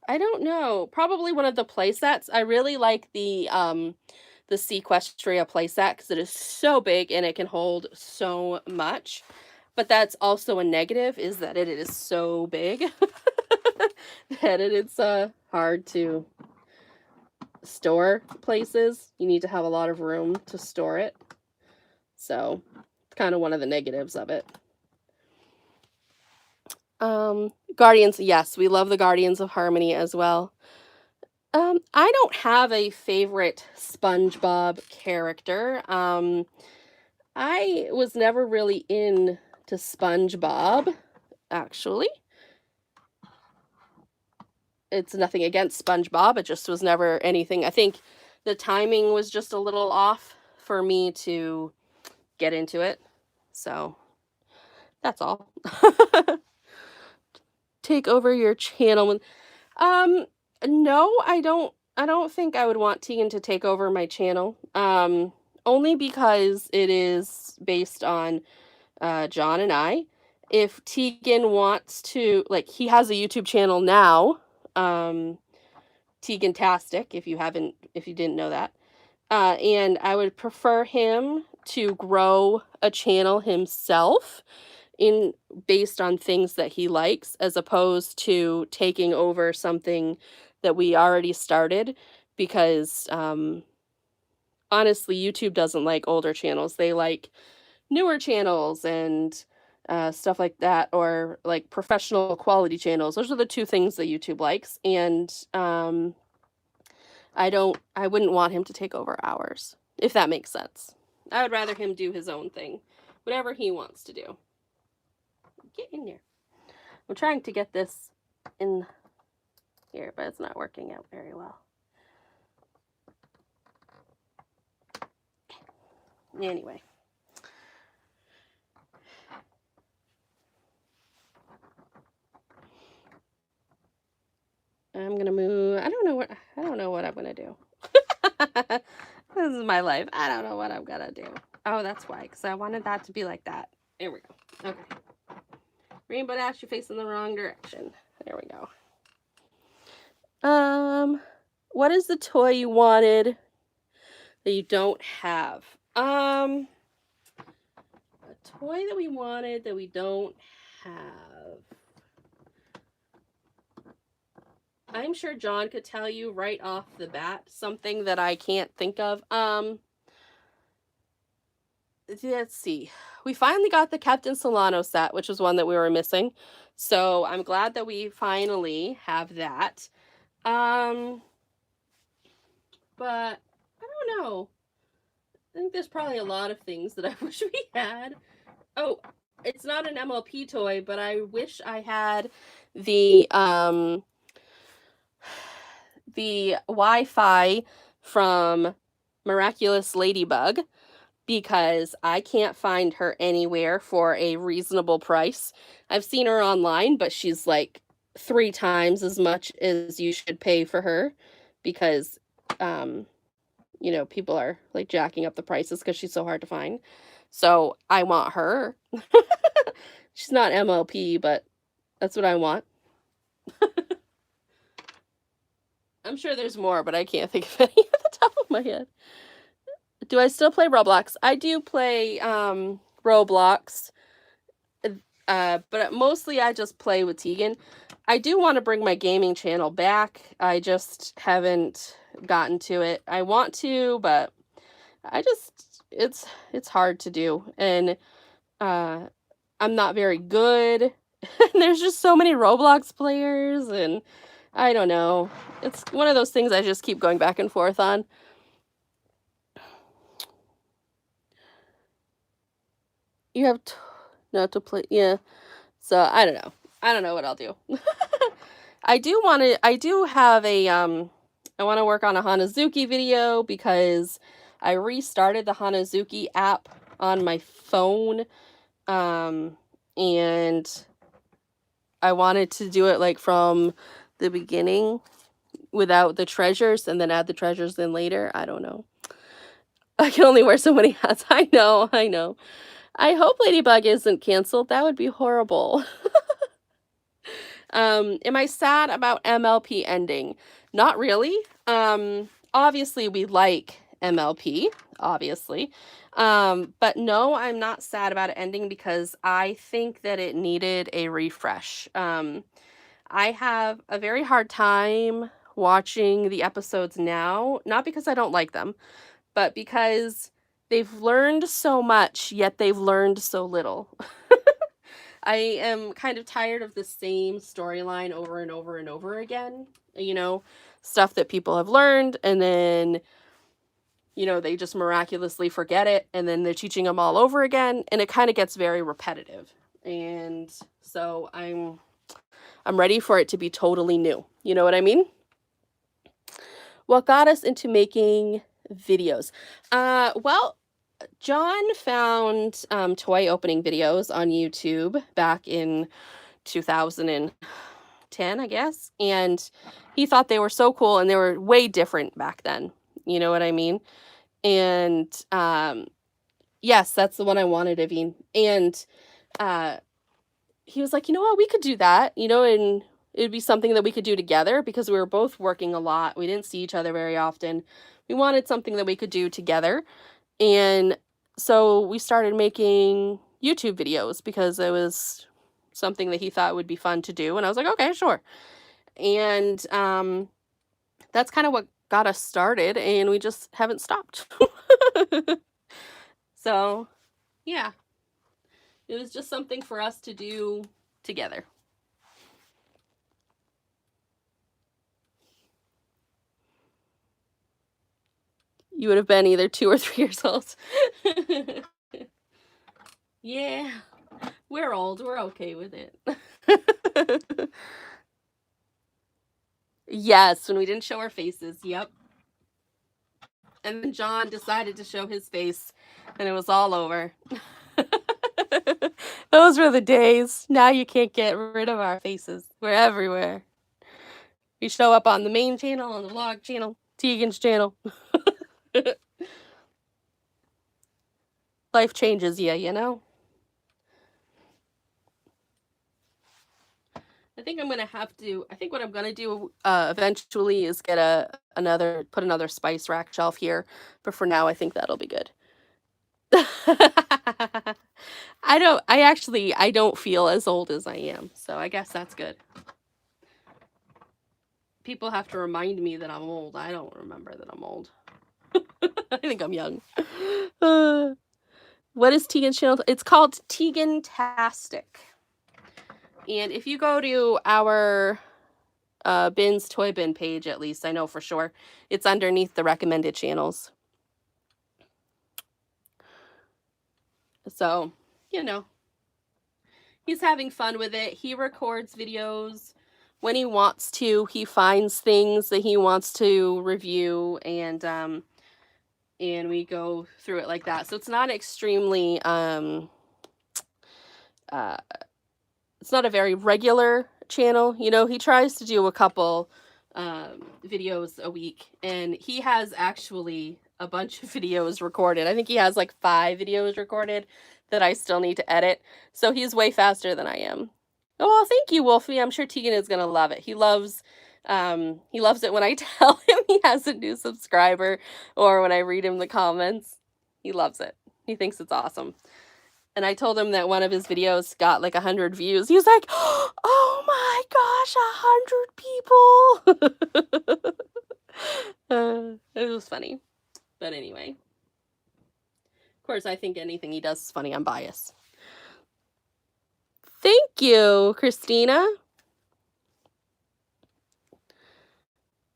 I don't know. Probably one of the play sets. I really like the Equestria playset because it is so big and it can hold so much. But that's also a negative, is that it is so big that it's hard to store places. You need to have a lot of room to store it. So it's kind of one of the negatives of it. Guardians, yes, we love the Guardians of Harmony as well. I don't have a favorite SpongeBob character. I was never really into SpongeBob, actually. it's nothing against SpongeBob. It just was never anything. I think the timing was just a little off for me to get into it. So that's all. Take over your channel. No, I don't think I would want Teagan to take over my channel. Only because it is based on John and I. If Teagan wants to, like, he has a YouTube channel now, Teagan-tastic, if you didn't know that. And I would prefer him to grow a channel himself based on things that he likes, as opposed to taking over something that we already started, because honestly, YouTube doesn't like older channels. They like newer channels and stuff like that, or like professional quality channels. Those are the two things that YouTube likes, and I wouldn't want him to take over ours, if that makes sense. I would rather him do his own thing, whatever he wants to do. Get in there. I'm trying to get this in here, but it's not working out very well. Anyway. I'm gonna move. I don't know what I'm gonna do. This is my life. I don't know what I'm gonna do. Oh, that's why, because I wanted that to be like that. There we go. Okay. Rainbow Dash, you're facing the wrong direction. There we go. What is the toy you wanted that you don't have? A toy that we wanted that we don't have. I'm sure John could tell you right off the bat something that I can't think of. Let's see. We finally got the Captain Solano set, which was one that we were missing. So I'm glad that we finally have that. But I don't know. I think there's probably a lot of things that I wish we had. Oh, it's not an MLP toy, but I wish I had the Wi-Fi from Miraculous Ladybug, because I can't find her anywhere for a reasonable price. I've seen her online, but she's like 3 times as much as you should pay for her, because you know, people are like jacking up the prices because she's so hard to find. So I want her. She's not MLP, but that's what I want. I'm sure there's more, but I can't think of any at the top of my head. Do I still play Roblox? I do play Roblox, but mostly I just play with Teagan. I do want to bring my gaming channel back. I just haven't gotten to it. I want to, but it's hard to do, and I'm not very good. There's just so many Roblox players, and I don't know. It's one of those things I just keep going back and forth on. You have not to play, yeah. So I don't know. I don't know what I'll do. I do have a I want to work on a Hanazuki video, because I restarted the Hanazuki app on my phone, and I wanted to do it like from the beginning without the treasures, and then add the treasures in later. I don't know. I can only wear so many hats. I know. I hope Ladybug isn't canceled. That would be horrible. Am I sad about MLP ending? Not really. Obviously we like MLP, obviously. But no, I'm not sad about it ending, because I think that it needed a refresh. I have a very hard time watching the episodes now, not because I don't like them, but because they've learned so much, yet they've learned so little. I am kind of tired of the same storyline over and over and over again. You know, stuff that people have learned, and then, you know, they just miraculously forget it, and then they're teaching them all over again, and it kind of gets very repetitive. And so I'm ready for it to be totally new. You know what I mean? What got us into making videos? Well, John found toy opening videos on YouTube back in 2010, I guess, and he thought they were so cool, and they were way different back then. You know what I mean? And yes, that's the one I wanted, Evine. And uh, he was like, you know what, we could do that, you know, and it would be something that we could do together because we were both working a lot. We didn't see each other very often. We wanted something that we could do together. And so we started making YouTube videos because it was something that he thought would be fun to do. And I was like, okay, sure. And that's kind of what got us started, and we just haven't stopped. So, yeah, it was just something for us to do together. You would have been either 2 or 3 years old. Yeah, we're old. We're okay with it. Yes, when we didn't show our faces. Yep. And then John decided to show his face, and it was all over. Those were the days. Now you can't get rid of our faces. We're everywhere. We show up on the main channel, on the vlog channel, Teagan's channel. Life changes you, you know? I think what I'm gonna do eventually is get put another spice rack shelf here. But for now, I think that'll be good. I don't feel as old as I am, so I guess that's good. People have to remind me that I'm old. I don't remember that I'm old. I think I'm young. What is Teagan's channel? It's called Teagan-tastic. And if you go to our Bin's Toy Bin page, at least, I know for sure, it's underneath the recommended channels. So, you know, he's having fun with it. He records videos when he wants to. He finds things that he wants to review, and we go through it like that. So it's not extremely it's not a very regular channel. You know, he tries to do a couple videos a week, and he has actually a bunch of videos recorded. I think he has like 5 videos recorded that I still need to edit. So he's way faster than I am. Oh, well, thank you, Wolfie. I'm sure Teagan is gonna love it. He loves it when I tell him he has a new subscriber, or when I read him the comments. He loves it. He thinks it's awesome. And I told him that one of his videos got like 100 views. He was like, oh my gosh, 100 people. It was funny. But anyway. Of course, I think anything he does is funny. I'm biased. Thank you, Christina.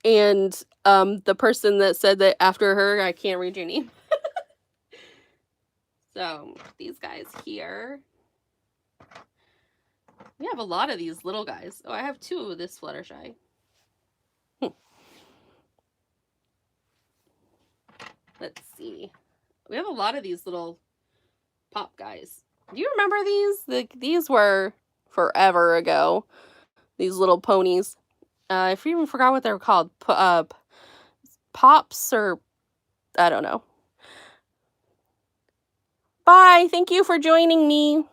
And the person that said that after her, I can't read your name. So, these guys here. We have a lot of these little guys. Oh, I have 2 of this Fluttershy. Let's see. We have a lot of these little pop guys. Do you remember these? These were forever ago. These little ponies. I even forgot what they're called. Pops, or I don't know. Bye. Thank you for joining me.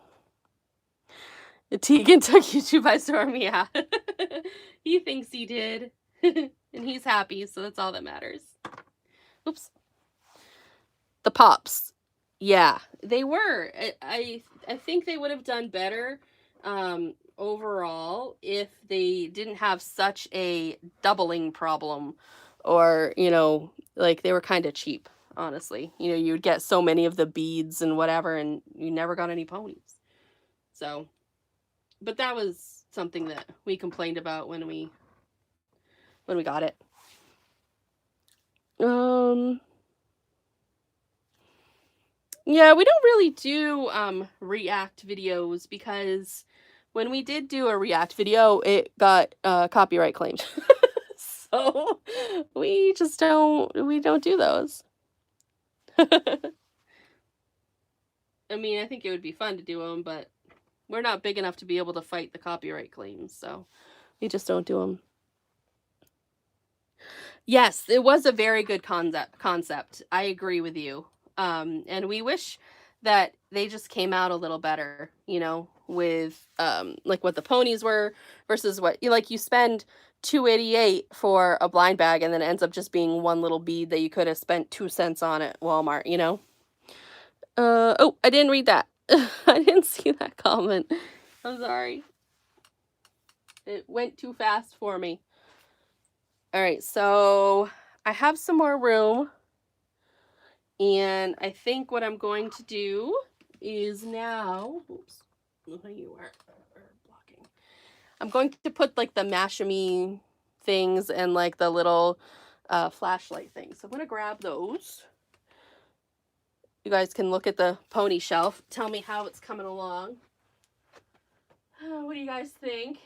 Teagan took YouTube by storm. Yeah. He thinks he did. And he's happy, so that's all that matters. Oops. The Pops. Yeah, they were. I think they would have done better overall if they didn't have such a doubling problem, or, you know, like, they were kind of cheap, honestly. You know, you'd get so many of the beads and whatever, and you never got any ponies. So, but that was something that we complained about when we got it. Yeah, we don't really do react videos because when we did do a React video, it got copyright claimed. So we don't do those. I mean, I think it would be fun to do them, but we're not big enough to be able to fight the copyright claims, so we just don't do them. Yes, it was a very good concept. I agree with you. And we wish that they just came out a little better, you know, with like what the ponies were versus what you spend $2.88 for a blind bag and then it ends up just being one little bead that you could have spent 2 cents on at Walmart, you know? Oh, I didn't read that. I didn't see that comment. I'm sorry. It went too fast for me. All right, so I have some more room. And I think what I'm going to do is now, oops, you are blocking. I'm going to put like the mashamy things and like the little flashlight things. So I'm going to grab those. You guys can look at the pony shelf. Tell me how it's coming along. What do you guys think?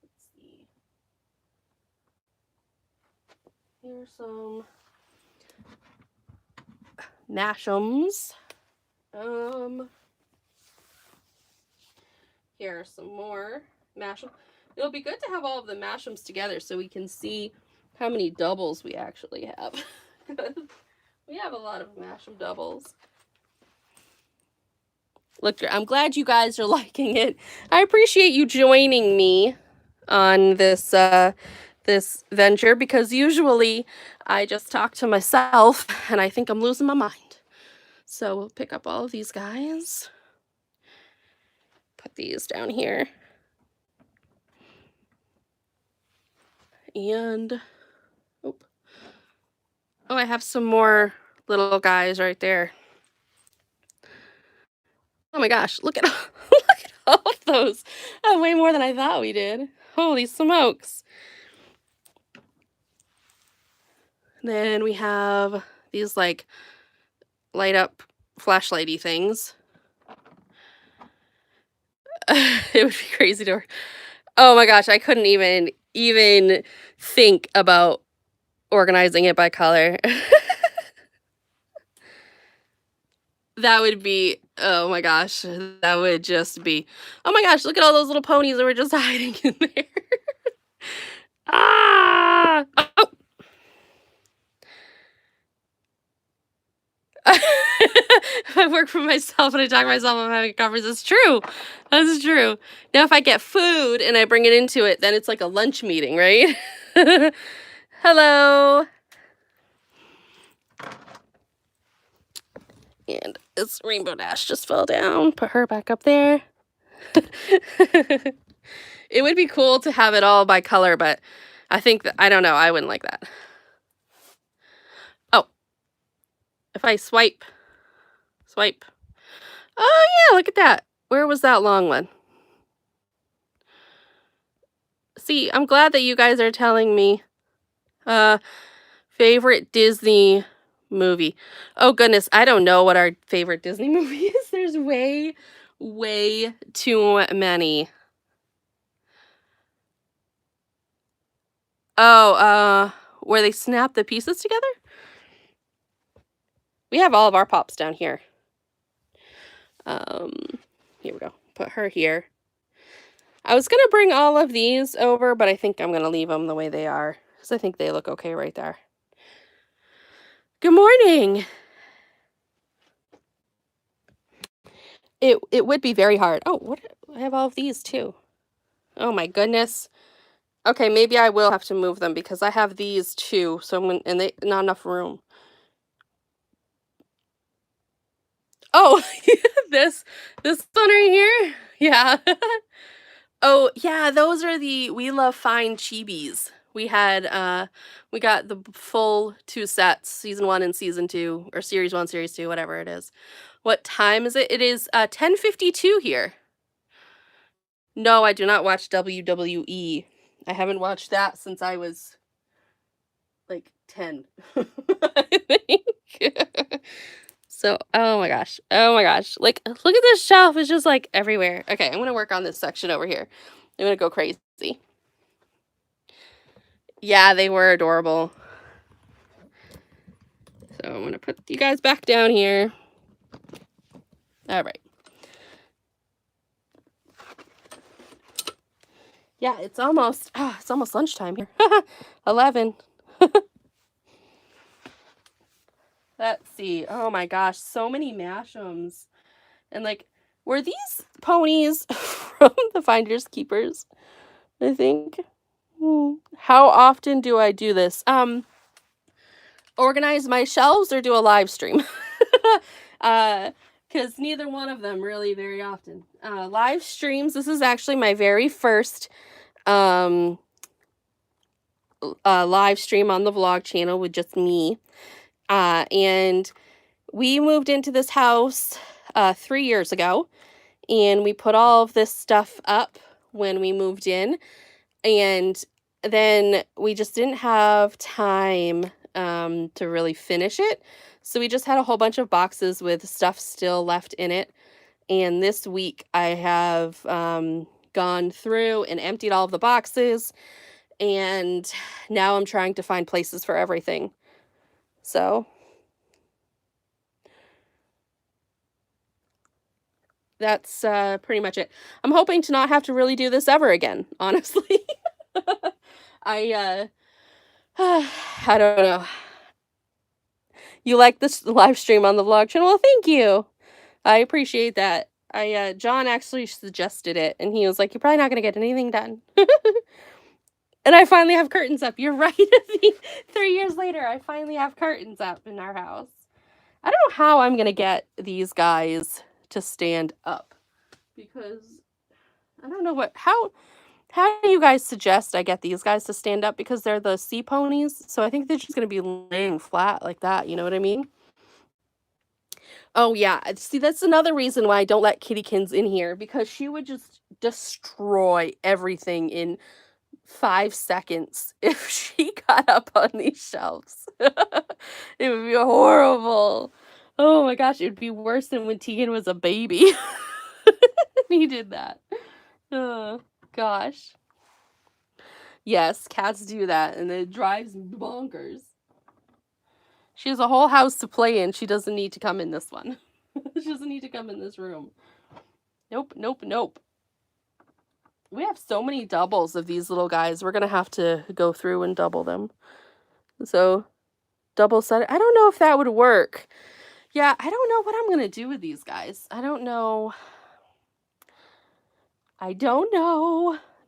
Let's see. Here's some mashums. Here are some more mashums. It'll be good to have all of the mashums together so we can see how many doubles we actually have. We have a lot of mashum doubles. Look, I'm glad you guys are liking it. I appreciate you joining me on this this venture because usually I just talk to myself and I think I'm losing my mind. So we'll pick up all of these guys. Put these down here. And oh, I have some more little guys right there. Oh my gosh, look at look at all of those. I have way more than I thought we did. Holy smokes. Then we have these like light up flashlighty things. It would be crazy to. Oh my gosh, I couldn't even think about organizing it by color. That would be, oh my gosh, that would just be, oh my gosh, look at all those little ponies that were just hiding in there. Ah! Oh. If I work for myself and I talk to myself about having covers, it's true. That's true. Now, if I get food and I bring it into it, then it's like a lunch meeting, right? Hello. And this Rainbow Dash just fell down. Put her back up there. It would be cool to have it all by color, but I think that, I don't know, I wouldn't like that. Oh, if I swipe. Oh yeah, look at that. Where was that long one? See, I'm glad that you guys are telling me. Favorite Disney movie. Oh goodness, I don't know what our favorite Disney movie is. There's way too many. Oh, where they snap the pieces together? We have all of our pops down here. Here we go. Put her here. I was gonna bring all of these over, but I think I'm gonna leave them the way they are because I think they look okay right there. Good morning. It would be very hard. Oh, what? I have all of these too. Oh my goodness. Okay, maybe I will have to move them because I have these too. So I'm gonna, and they not enough room. Oh, this one right here. Yeah. Oh yeah, those are the We Love Fine Chibis. We had we got the full 2 sets, season 1 and season 2, or series 1, series 2, whatever it is. What time is it? It is 10:52 here. No, I do not watch WWE. I haven't watched that since I was like 10. I think. So, oh my gosh. Oh my gosh. Like, look at this shelf. It's just like everywhere. Okay, I'm going to work on this section over here. I'm going to go crazy. Yeah, they were adorable. So I'm going to put you guys back down here. All right. Yeah, it's almost lunchtime here. 11. Let's see. Oh my gosh, so many Mash'ems. And like, were these ponies from the Finders Keepers? I think. How often do I do this? Organize my shelves or do a live stream? Because neither one of them really very often. Live streams, this is actually my very first live stream on the vlog channel with just me. And we moved into this house 3 years ago, and we put all of this stuff up when we moved in, and then we just didn't have time to really finish it. So we just had a whole bunch of boxes with stuff still left in it. And this week I have gone through and emptied all of the boxes, and now I'm trying to find places for everything. So that's pretty much it. I'm hoping to not have to really do this ever again, honestly. I I don't know. You like this live stream on the vlog channel? Well, thank you. I appreciate that. John actually suggested it, and he was like, "You're probably not gonna get anything done." And I finally have curtains up. You're right. 3 years later, I finally have curtains up in our house. I don't know how I'm gonna get these guys to stand up, because I don't know how do you guys suggest I get these guys to stand up, because they're the sea ponies, so I think they're just gonna be laying flat like that, you know what I mean? Oh, yeah, see, that's another reason why I don't let Kittykins in here, because she would just destroy everything in 5 seconds if she got up on these shelves. It would be horrible. Oh my gosh, it would be worse than when Teagan was a baby. He did that. Oh, gosh. Yes, cats do that, and it drives me bonkers. She has a whole house to play in. She doesn't need to come in this one. She doesn't need to come in this room. Nope, nope, nope. We have so many doubles of these little guys. We're going to have to go through and double them. So, double set. I don't know if that would work. Yeah, I don't know what I'm going to do with these guys. I don't know.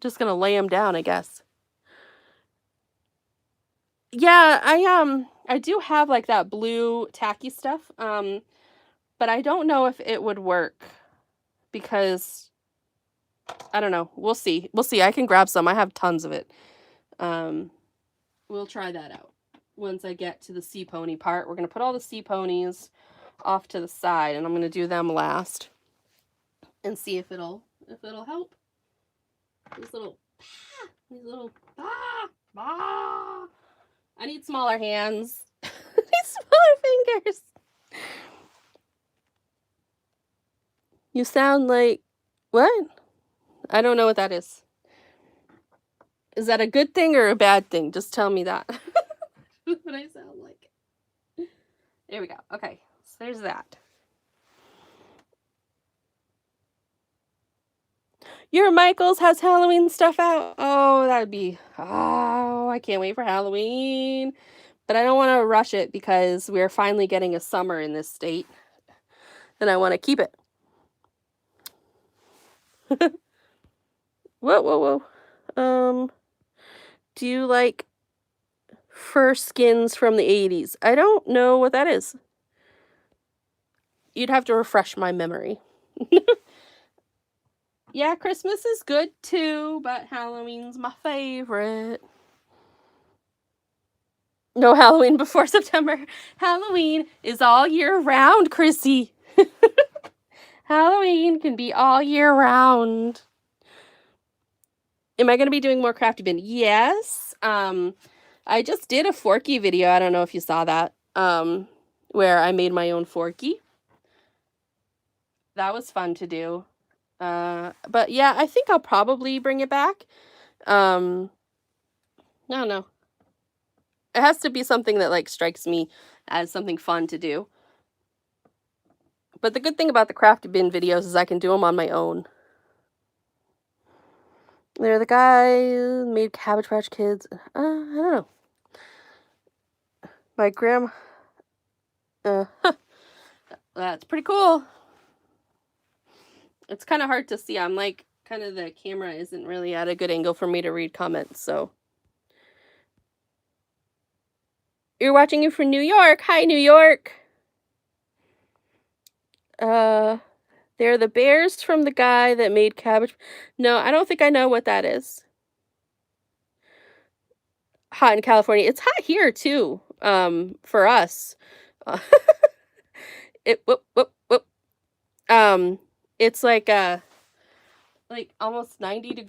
Just going to lay them down, I guess. Yeah, I do have like that blue tacky stuff. But I don't know if it would work, because I don't know. We'll see. We'll see. I can grab some. I have tons of it. We'll try that out once I get to the sea pony part. We're going to put all the sea ponies off to the side, and I'm going to do them last and see if it'll help. These little I need smaller hands. I need smaller fingers. You sound like what? I don't know what that is. Is that a good thing or a bad thing? Just tell me that. What I sound like. There we go. Okay, so there's that. Your Michaels has Halloween stuff out. Oh, that'd be. Oh, I can't wait for Halloween. But I don't want to rush it, because we're finally getting a summer in this state, and I want to keep it. Whoa. Do you like fur skins from the 80s? I don't know what that is. You'd have to refresh my memory. Yeah, Christmas is good too, but Halloween's my favorite. No Halloween before September. Halloween is all year round, Chrissy. Halloween can be all year round. Am I going to be doing more Crafty Bin? Yes. I just did a Forky video. I don't know if you saw that. Where I made my own Forky. that was fun to do. But yeah, I think I'll probably bring it back. I don't know. It has to be something that like strikes me as something fun to do. But the good thing about the crafty bin videos is I can do them on my own. They're the guy who made Cabbage Patch Kids. I don't know. My grandma. That's pretty cool. It's kind of hard to see. I'm like, kind of the camera isn't really at a good angle for me to read comments, so. You're watching it from New York. Hi, New York. They're the bears from the guy that made Cabbage. No, I don't think I know what that is. Hot in California. It's hot here too. For us. Uh, whoop whoop whoop. It's like almost 90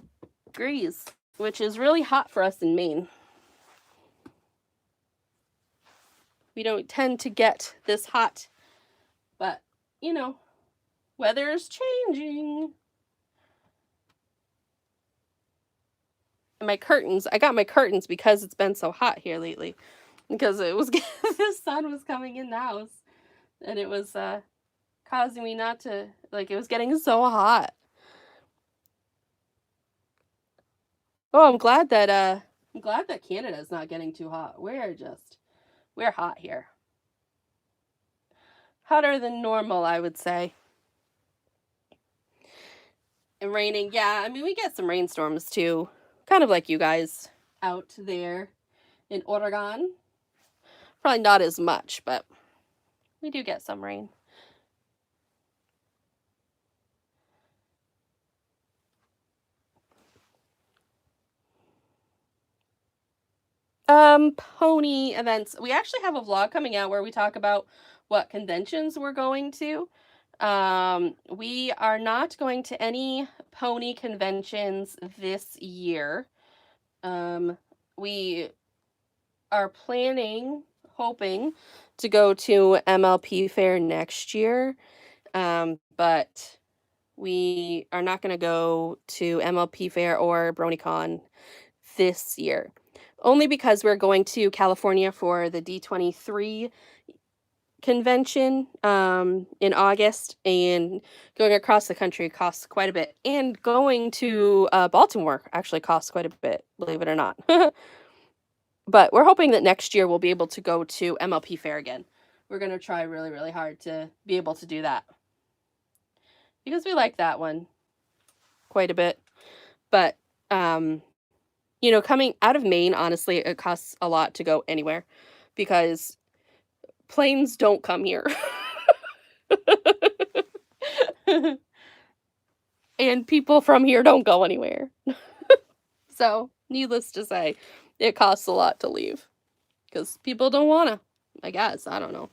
degrees, which is really hot for us in Maine. We don't tend to get this hot, but you know, weather's changing. And my curtains, I got my curtains because it's been so hot here lately. Because it was the sun was coming in the house and it was causing me not to, like, it was getting so hot. Oh, I'm glad that Canada's not getting too hot. We're hot here. Hotter than normal, I would say. And raining, yeah, I mean, we get some rainstorms too. Kind of like you guys out there in Oregon. Probably not as much, but we do get some rain. Pony events. We actually have a vlog coming out where we talk about what conventions we're going to. We are not going to any pony conventions this year. We are hoping to go to MLP Fair next year. But we are not going to go to MLP Fair or BronyCon this year. Only because we're going to California for the D23 convention in August, and going across the country costs quite a bit. And going to Baltimore actually costs quite a bit, believe it or not. But we're hoping that next year we'll be able to go to MLP Fair again. We're going to try really, really hard to be able to do that. Because we like that one quite a bit. But, you know, coming out of Maine, honestly, it costs a lot to go anywhere. Because planes don't come here. And people from here don't go anywhere. So, needless to say, it costs a lot to leave. Because people don't want to, I guess. I don't know.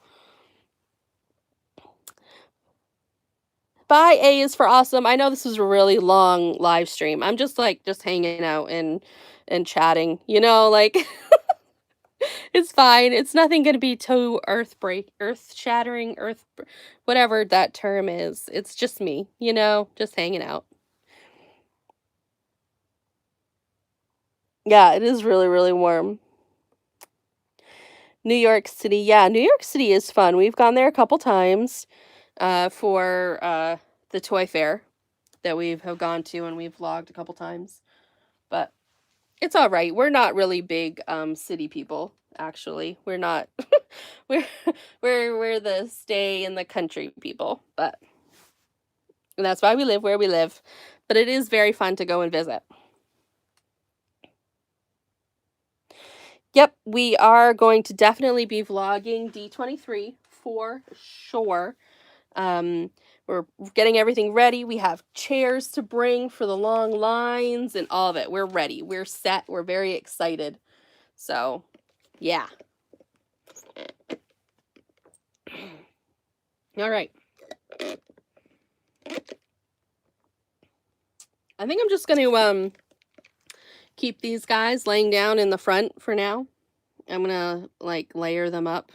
Bye, A is for awesome. I know this was a really long live stream. I'm just hanging out and chatting, you know, like it's fine. It's nothing going to be too earth shattering, whatever that term is. It's just me, you know, just hanging out. Yeah, it is really, really warm. New York City. Yeah, New York City is fun. We've gone there a couple times for the toy fair that we have gone to, and we've vlogged a couple times. But it's all right. We're not really big city people, actually. We're not we're the stay in the country people, but and that's why we live where we live. But it is very fun to go and visit. Yep, we are going to definitely be vlogging D23 for sure. We're getting everything ready. We have chairs to bring for the long lines and all of it. We're ready. We're set. We're very excited. So, yeah. All right. I think I'm just going to keep these guys laying down in the front for now. I'm going to like layer them up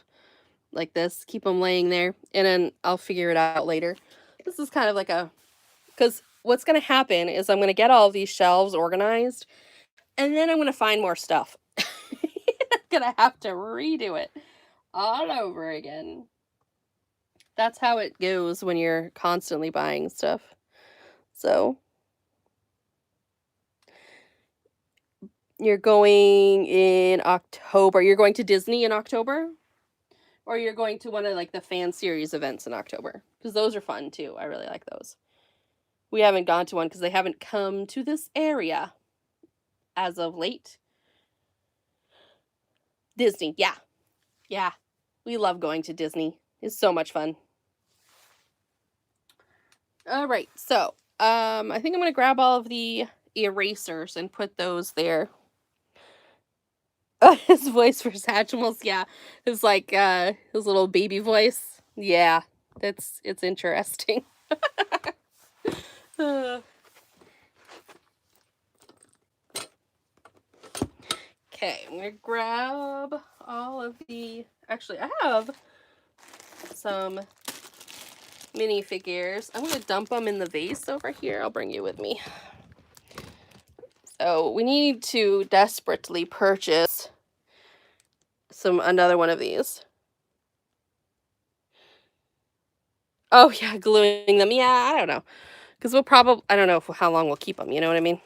like this, keep them laying there, and then I'll figure it out later. This is kind of like because what's going to happen is I'm going to get all of these shelves organized, and then I'm going to find more stuff. I'm going to have to redo it all over again. That's how it goes when you're constantly buying stuff. So, you're going in October. You're going to Disney in October? Or you're going to one of like the fan series events in October? Because those are fun too. I really like those. We haven't gone to one because they haven't come to this area as of late. Disney, yeah. Yeah. We love going to Disney. It's so much fun. All right, so I think I'm gonna grab all of the erasers and put those there. His voice for Satchimals, yeah. It's like his little baby voice. Yeah, it's interesting. Okay, I'm gonna grab all of the. Actually, I have some minifigures. I'm gonna dump them in the vase over here. I'll bring you with me. So we need to desperately purchase another one of these. Oh yeah, gluing them. Yeah, I don't know, because we'll probably. I don't know how long we'll keep them. You know what I mean?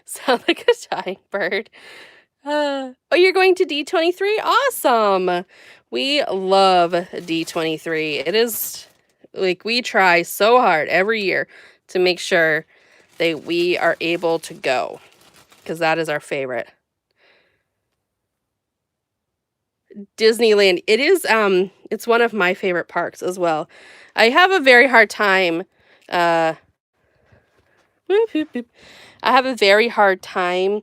Sound like a dying bird. Oh, you're going to D23? Awesome. We love D23. It is like we try so hard every year to make sure that we are able to go, because that is our favorite. Disneyland. It is it's one of my favorite parks as well. I have a very hard time whoop, whoop, whoop. I have a very hard time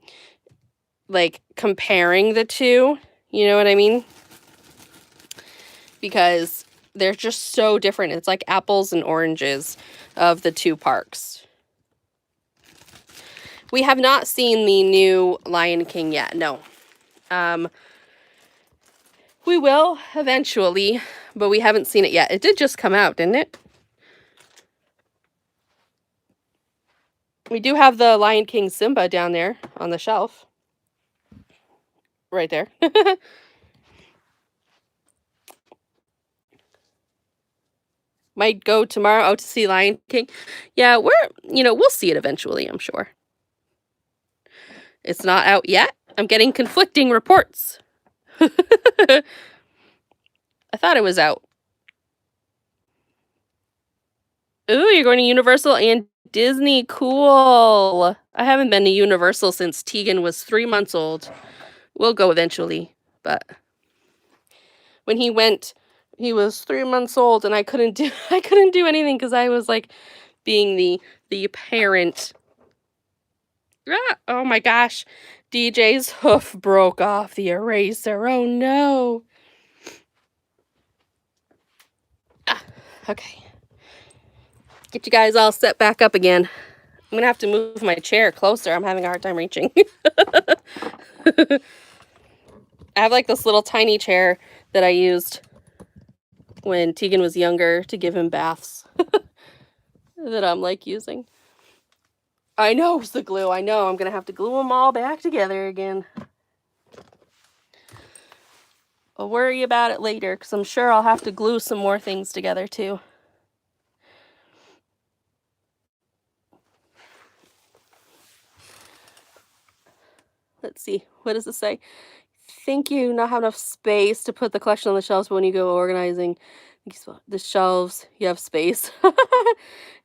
like comparing the two, you know what I mean? Because they're just so different. It's like apples and oranges of the two parks. We have not seen the new Lion King yet, no. We will eventually, but we haven't seen it yet. It did just come out, didn't it? We do have the Lion King Simba down there on the shelf. Right there. Might go tomorrow out to see Lion King. Yeah, we'll see it eventually, I'm sure. It's not out yet. I'm getting conflicting reports. I thought it was out. Ooh, you're going to Universal and Disney. Cool. I haven't been to Universal since Teagan was 3 months old. We'll go eventually, but when he went, he was 3 months old, and I couldn't do anything because I was like being the parent. Ah, oh my gosh, DJ's hoof broke off the eraser. Oh no. Ah, okay. Get you guys all set back up again. I'm gonna have to move my chair closer. I'm having a hard time reaching. I have like this little tiny chair that I used when Teagan was younger to give him baths that I'm like using. I know it's the glue. I know. I'm gonna have to glue them all back together again. I'll worry about it later because I'm sure I'll have to glue some more things together too. Let's see. What does it say? Thank you. Not have enough space to put the collection on the shelves, but when you go organizing the shelves, you have space.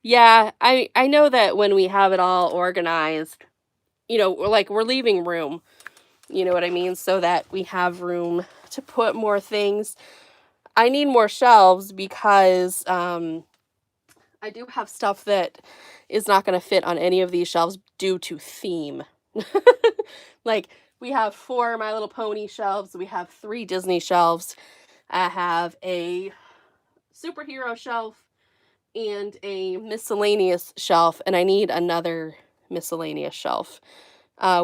Yeah, I know that when we have it all organized, we're leaving room. You know what I mean? So that we have room to put more things. I need more shelves because I do have stuff that is not going to fit on any of these shelves due to theme. Like, we have 4 My Little Pony shelves. We have 3 Disney shelves. I have a superhero shelf and a miscellaneous shelf, and I need another miscellaneous shelf.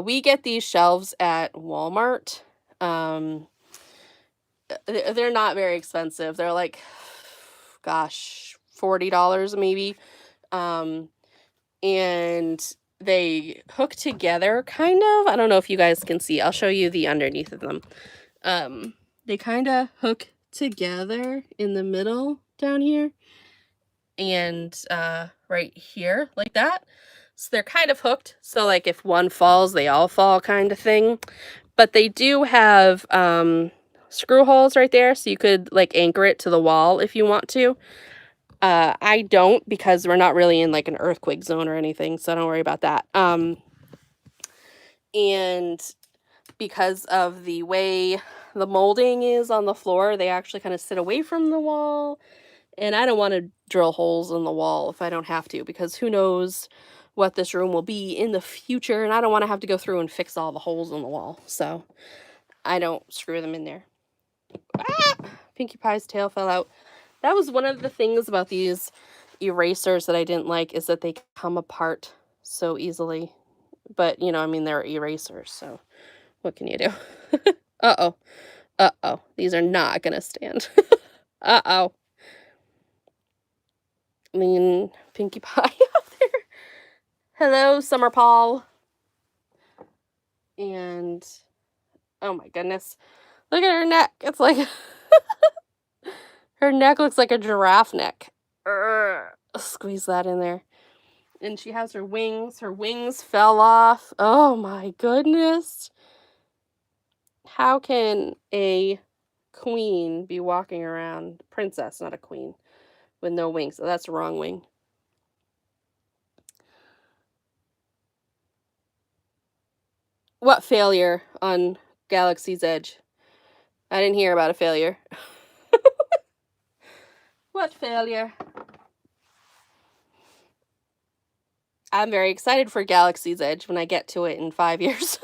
We get these shelves at Walmart. they're not very expensive. They're like, gosh, $40 maybe. Um, and they hook together kind of. I don't know if you guys can see. I'll show you the underneath of them. They kind of hook together in the middle down here and right here like that. So they're kind of hooked. So like if one falls, they all fall kind of thing. But they do have screw holes right there, so you could like anchor it to the wall if you want to. I don't, because we're not really in like an earthquake zone or anything, so don't worry about that. And because of the way the molding is on the floor, they actually kind of sit away from the wall. And I don't want to drill holes in the wall if I don't have to, because who knows what this room will be in the future, and I don't want to have to go through and fix all the holes in the wall. So I don't screw them in there. Ah! Pinkie Pie's tail fell out. That was one of the things about these erasers that I didn't like, is that they come apart so easily. But, you know, I mean, they're erasers, so what can you do? Uh-oh. Uh-oh. These are not gonna stand. Uh-oh. I mean, Pinkie Pie out there. Hello, Summer Paul. And, oh my goodness. Look at her neck. It's like... her neck looks like a giraffe neck. Squeeze that in there. And she has her wings. Her wings fell off. Oh my goodness. How can a queen be walking around? Princess, not a queen. With no wings. So that's the wrong wing. What failure on Galaxy's Edge? I didn't hear about a failure. What failure? I'm very excited for Galaxy's Edge when I get to it in 5 years.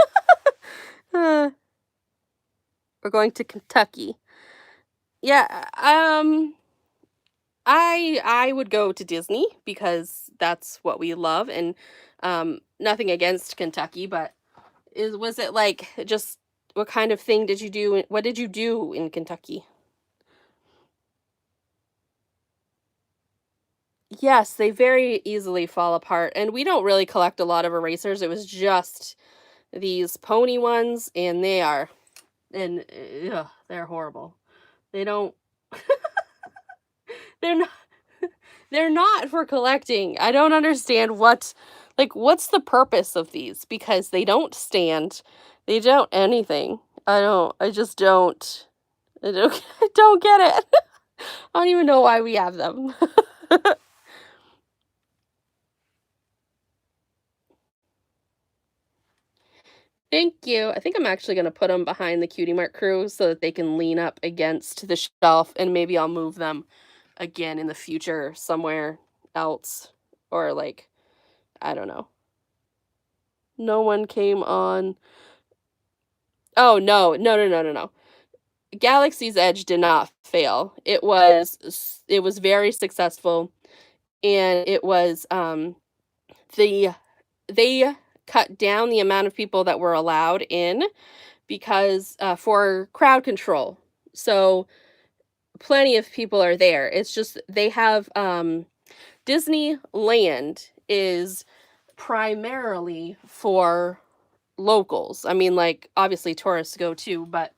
We're going to Kentucky. Yeah, I would go to Disney because that's what we love, and nothing against Kentucky, but was it like just what kind of thing did you do? What did you do in Kentucky? Yes, they very easily fall apart, and we don't really collect a lot of erasers. It was just these pony ones, and they're horrible. They don't they're not they're not for collecting. I don't understand what's the purpose of these, because they don't stand. They don't anything. I just don't I don't I don't get it. I don't even know why we have them. Thank you. I think I'm actually going to put them behind the Cutie Mark crew so that they can lean up against the shelf, and maybe I'll move them again in the future somewhere else, or like, I don't know. No one came on. Oh, no. No, no, no, no, no. Galaxy's Edge did not fail. It was very successful, and it was the they cut down the amount of people that were allowed in, because for crowd control. So plenty of people are there. It's just they have Disneyland is primarily for locals. I mean, like, obviously tourists go too, but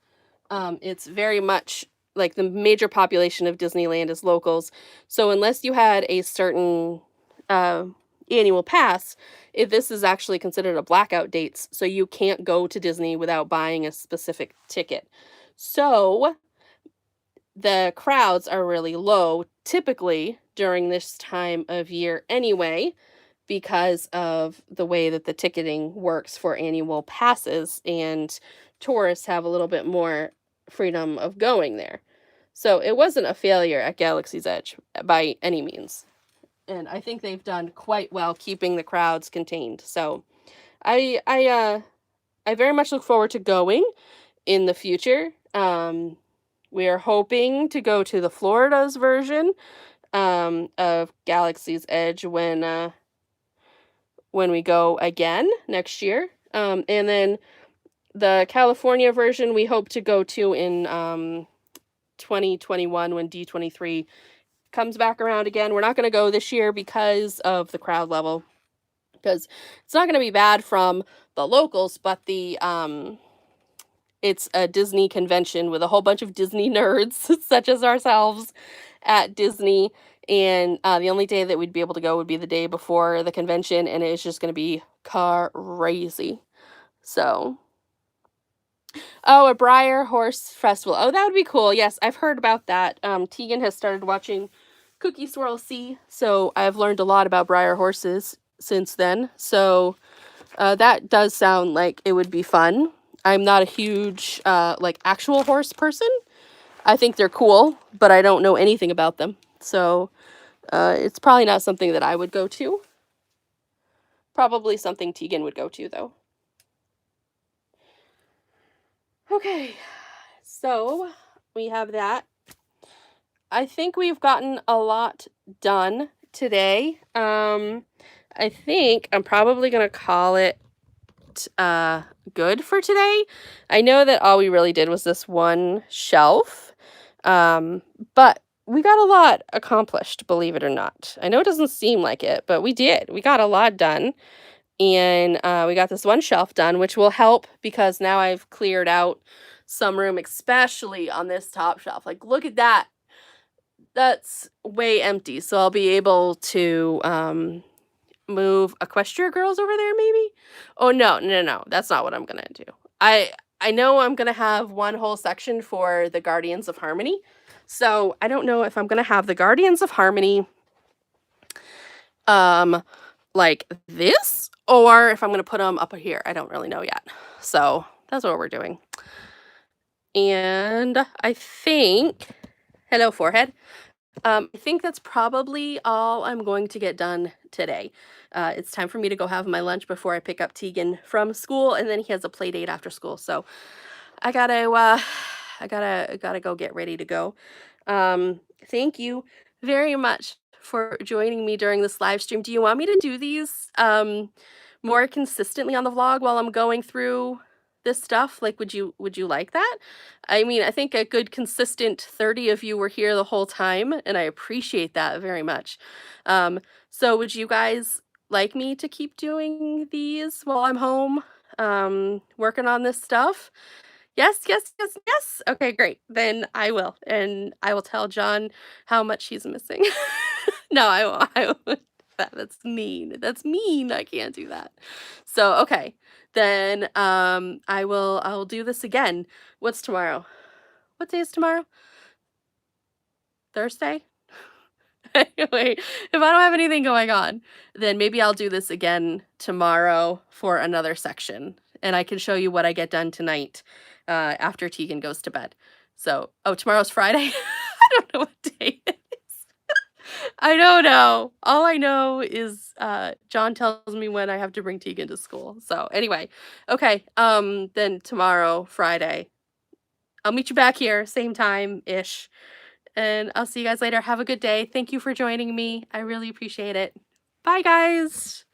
it's very much like the major population of Disneyland is locals. So unless you had a certain uh, annual pass, if this is actually considered a blackout dates, so you can't go to Disney without buying a specific ticket. So the crowds are really low typically during this time of year anyway, because of the way that the ticketing works for annual passes, and tourists have a little bit more freedom of going there. So it wasn't a failure at Galaxy's Edge by any means. And I think they've done quite well keeping the crowds contained. So I very much look forward to going in the future. We are hoping to go to the Florida's version of Galaxy's Edge when we go again next year. And then the California version we hope to go to in 2021 when D23 comes back around again. We're not going to go this year because of the crowd level, because it's not going to be bad from the locals, but it's a Disney convention with a whole bunch of Disney nerds such as ourselves at Disney, and the only day that we'd be able to go would be the day before the convention, and it's just going to be crazy. So, oh, a Briar Horse Festival. Oh, that would be cool. Yes, I've heard about that. Teagan has started watching Cookie Swirl C, so I've learned a lot about Briar horses since then. So that does sound like it would be fun. I'm not a huge like actual horse person. I think they're cool, but I don't know anything about them. So it's probably not something that I would go to. Probably something Teagan would go to, though. Okay, so we have that. I think we've gotten a lot done today. I think I'm probably going to call it good for today. I know that all we really did was this one shelf, but we got a lot accomplished, believe it or not. I know it doesn't seem like it, but we did. We got a lot done, and we got this one shelf done, which will help because now I've cleared out some room, especially on this top shelf. Like, look at that. That's way empty, so I'll be able to move Equestria girls over there, maybe? Oh, no. That's not what I'm gonna do. I know I'm gonna have one whole section for the Guardians of Harmony. So I don't know if I'm gonna have the Guardians of Harmony like this, or if I'm gonna put them up here. I don't really know yet. So that's what we're doing. And I think, hello forehead. I think that's probably all I'm going to get done today. It's time for me to go have my lunch before I pick up Teagan from school, and then he has a play date after school. So I gotta go get ready to go. Thank you very much for joining me during this live stream. Do you want me to do these more consistently on the vlog while I'm going through this stuff? Like, would you like that? I mean, I think a good consistent 30 of you were here the whole time, and I appreciate that very much. So would you guys like me to keep doing these while I'm home working on this stuff? Yes, yes, yes, yes. Okay, great. Then I will. And I will tell John how much he's missing. No, I won't. I won't. That's mean. That's mean. I can't do that. So, okay. Then I'll do this again. What's tomorrow? What day is tomorrow? Thursday? Anyway, if I don't have anything going on, then maybe I'll do this again tomorrow for another section, and I can show you what I get done tonight after Teagan goes to bed. So, oh, tomorrow's Friday? I don't know what day it is. I don't know. All I know is John tells me when I have to bring Teagan to school. So anyway, okay, then tomorrow, Friday, I'll meet you back here, same time-ish. And I'll see you guys later. Have a good day. Thank you for joining me. I really appreciate it. Bye, guys.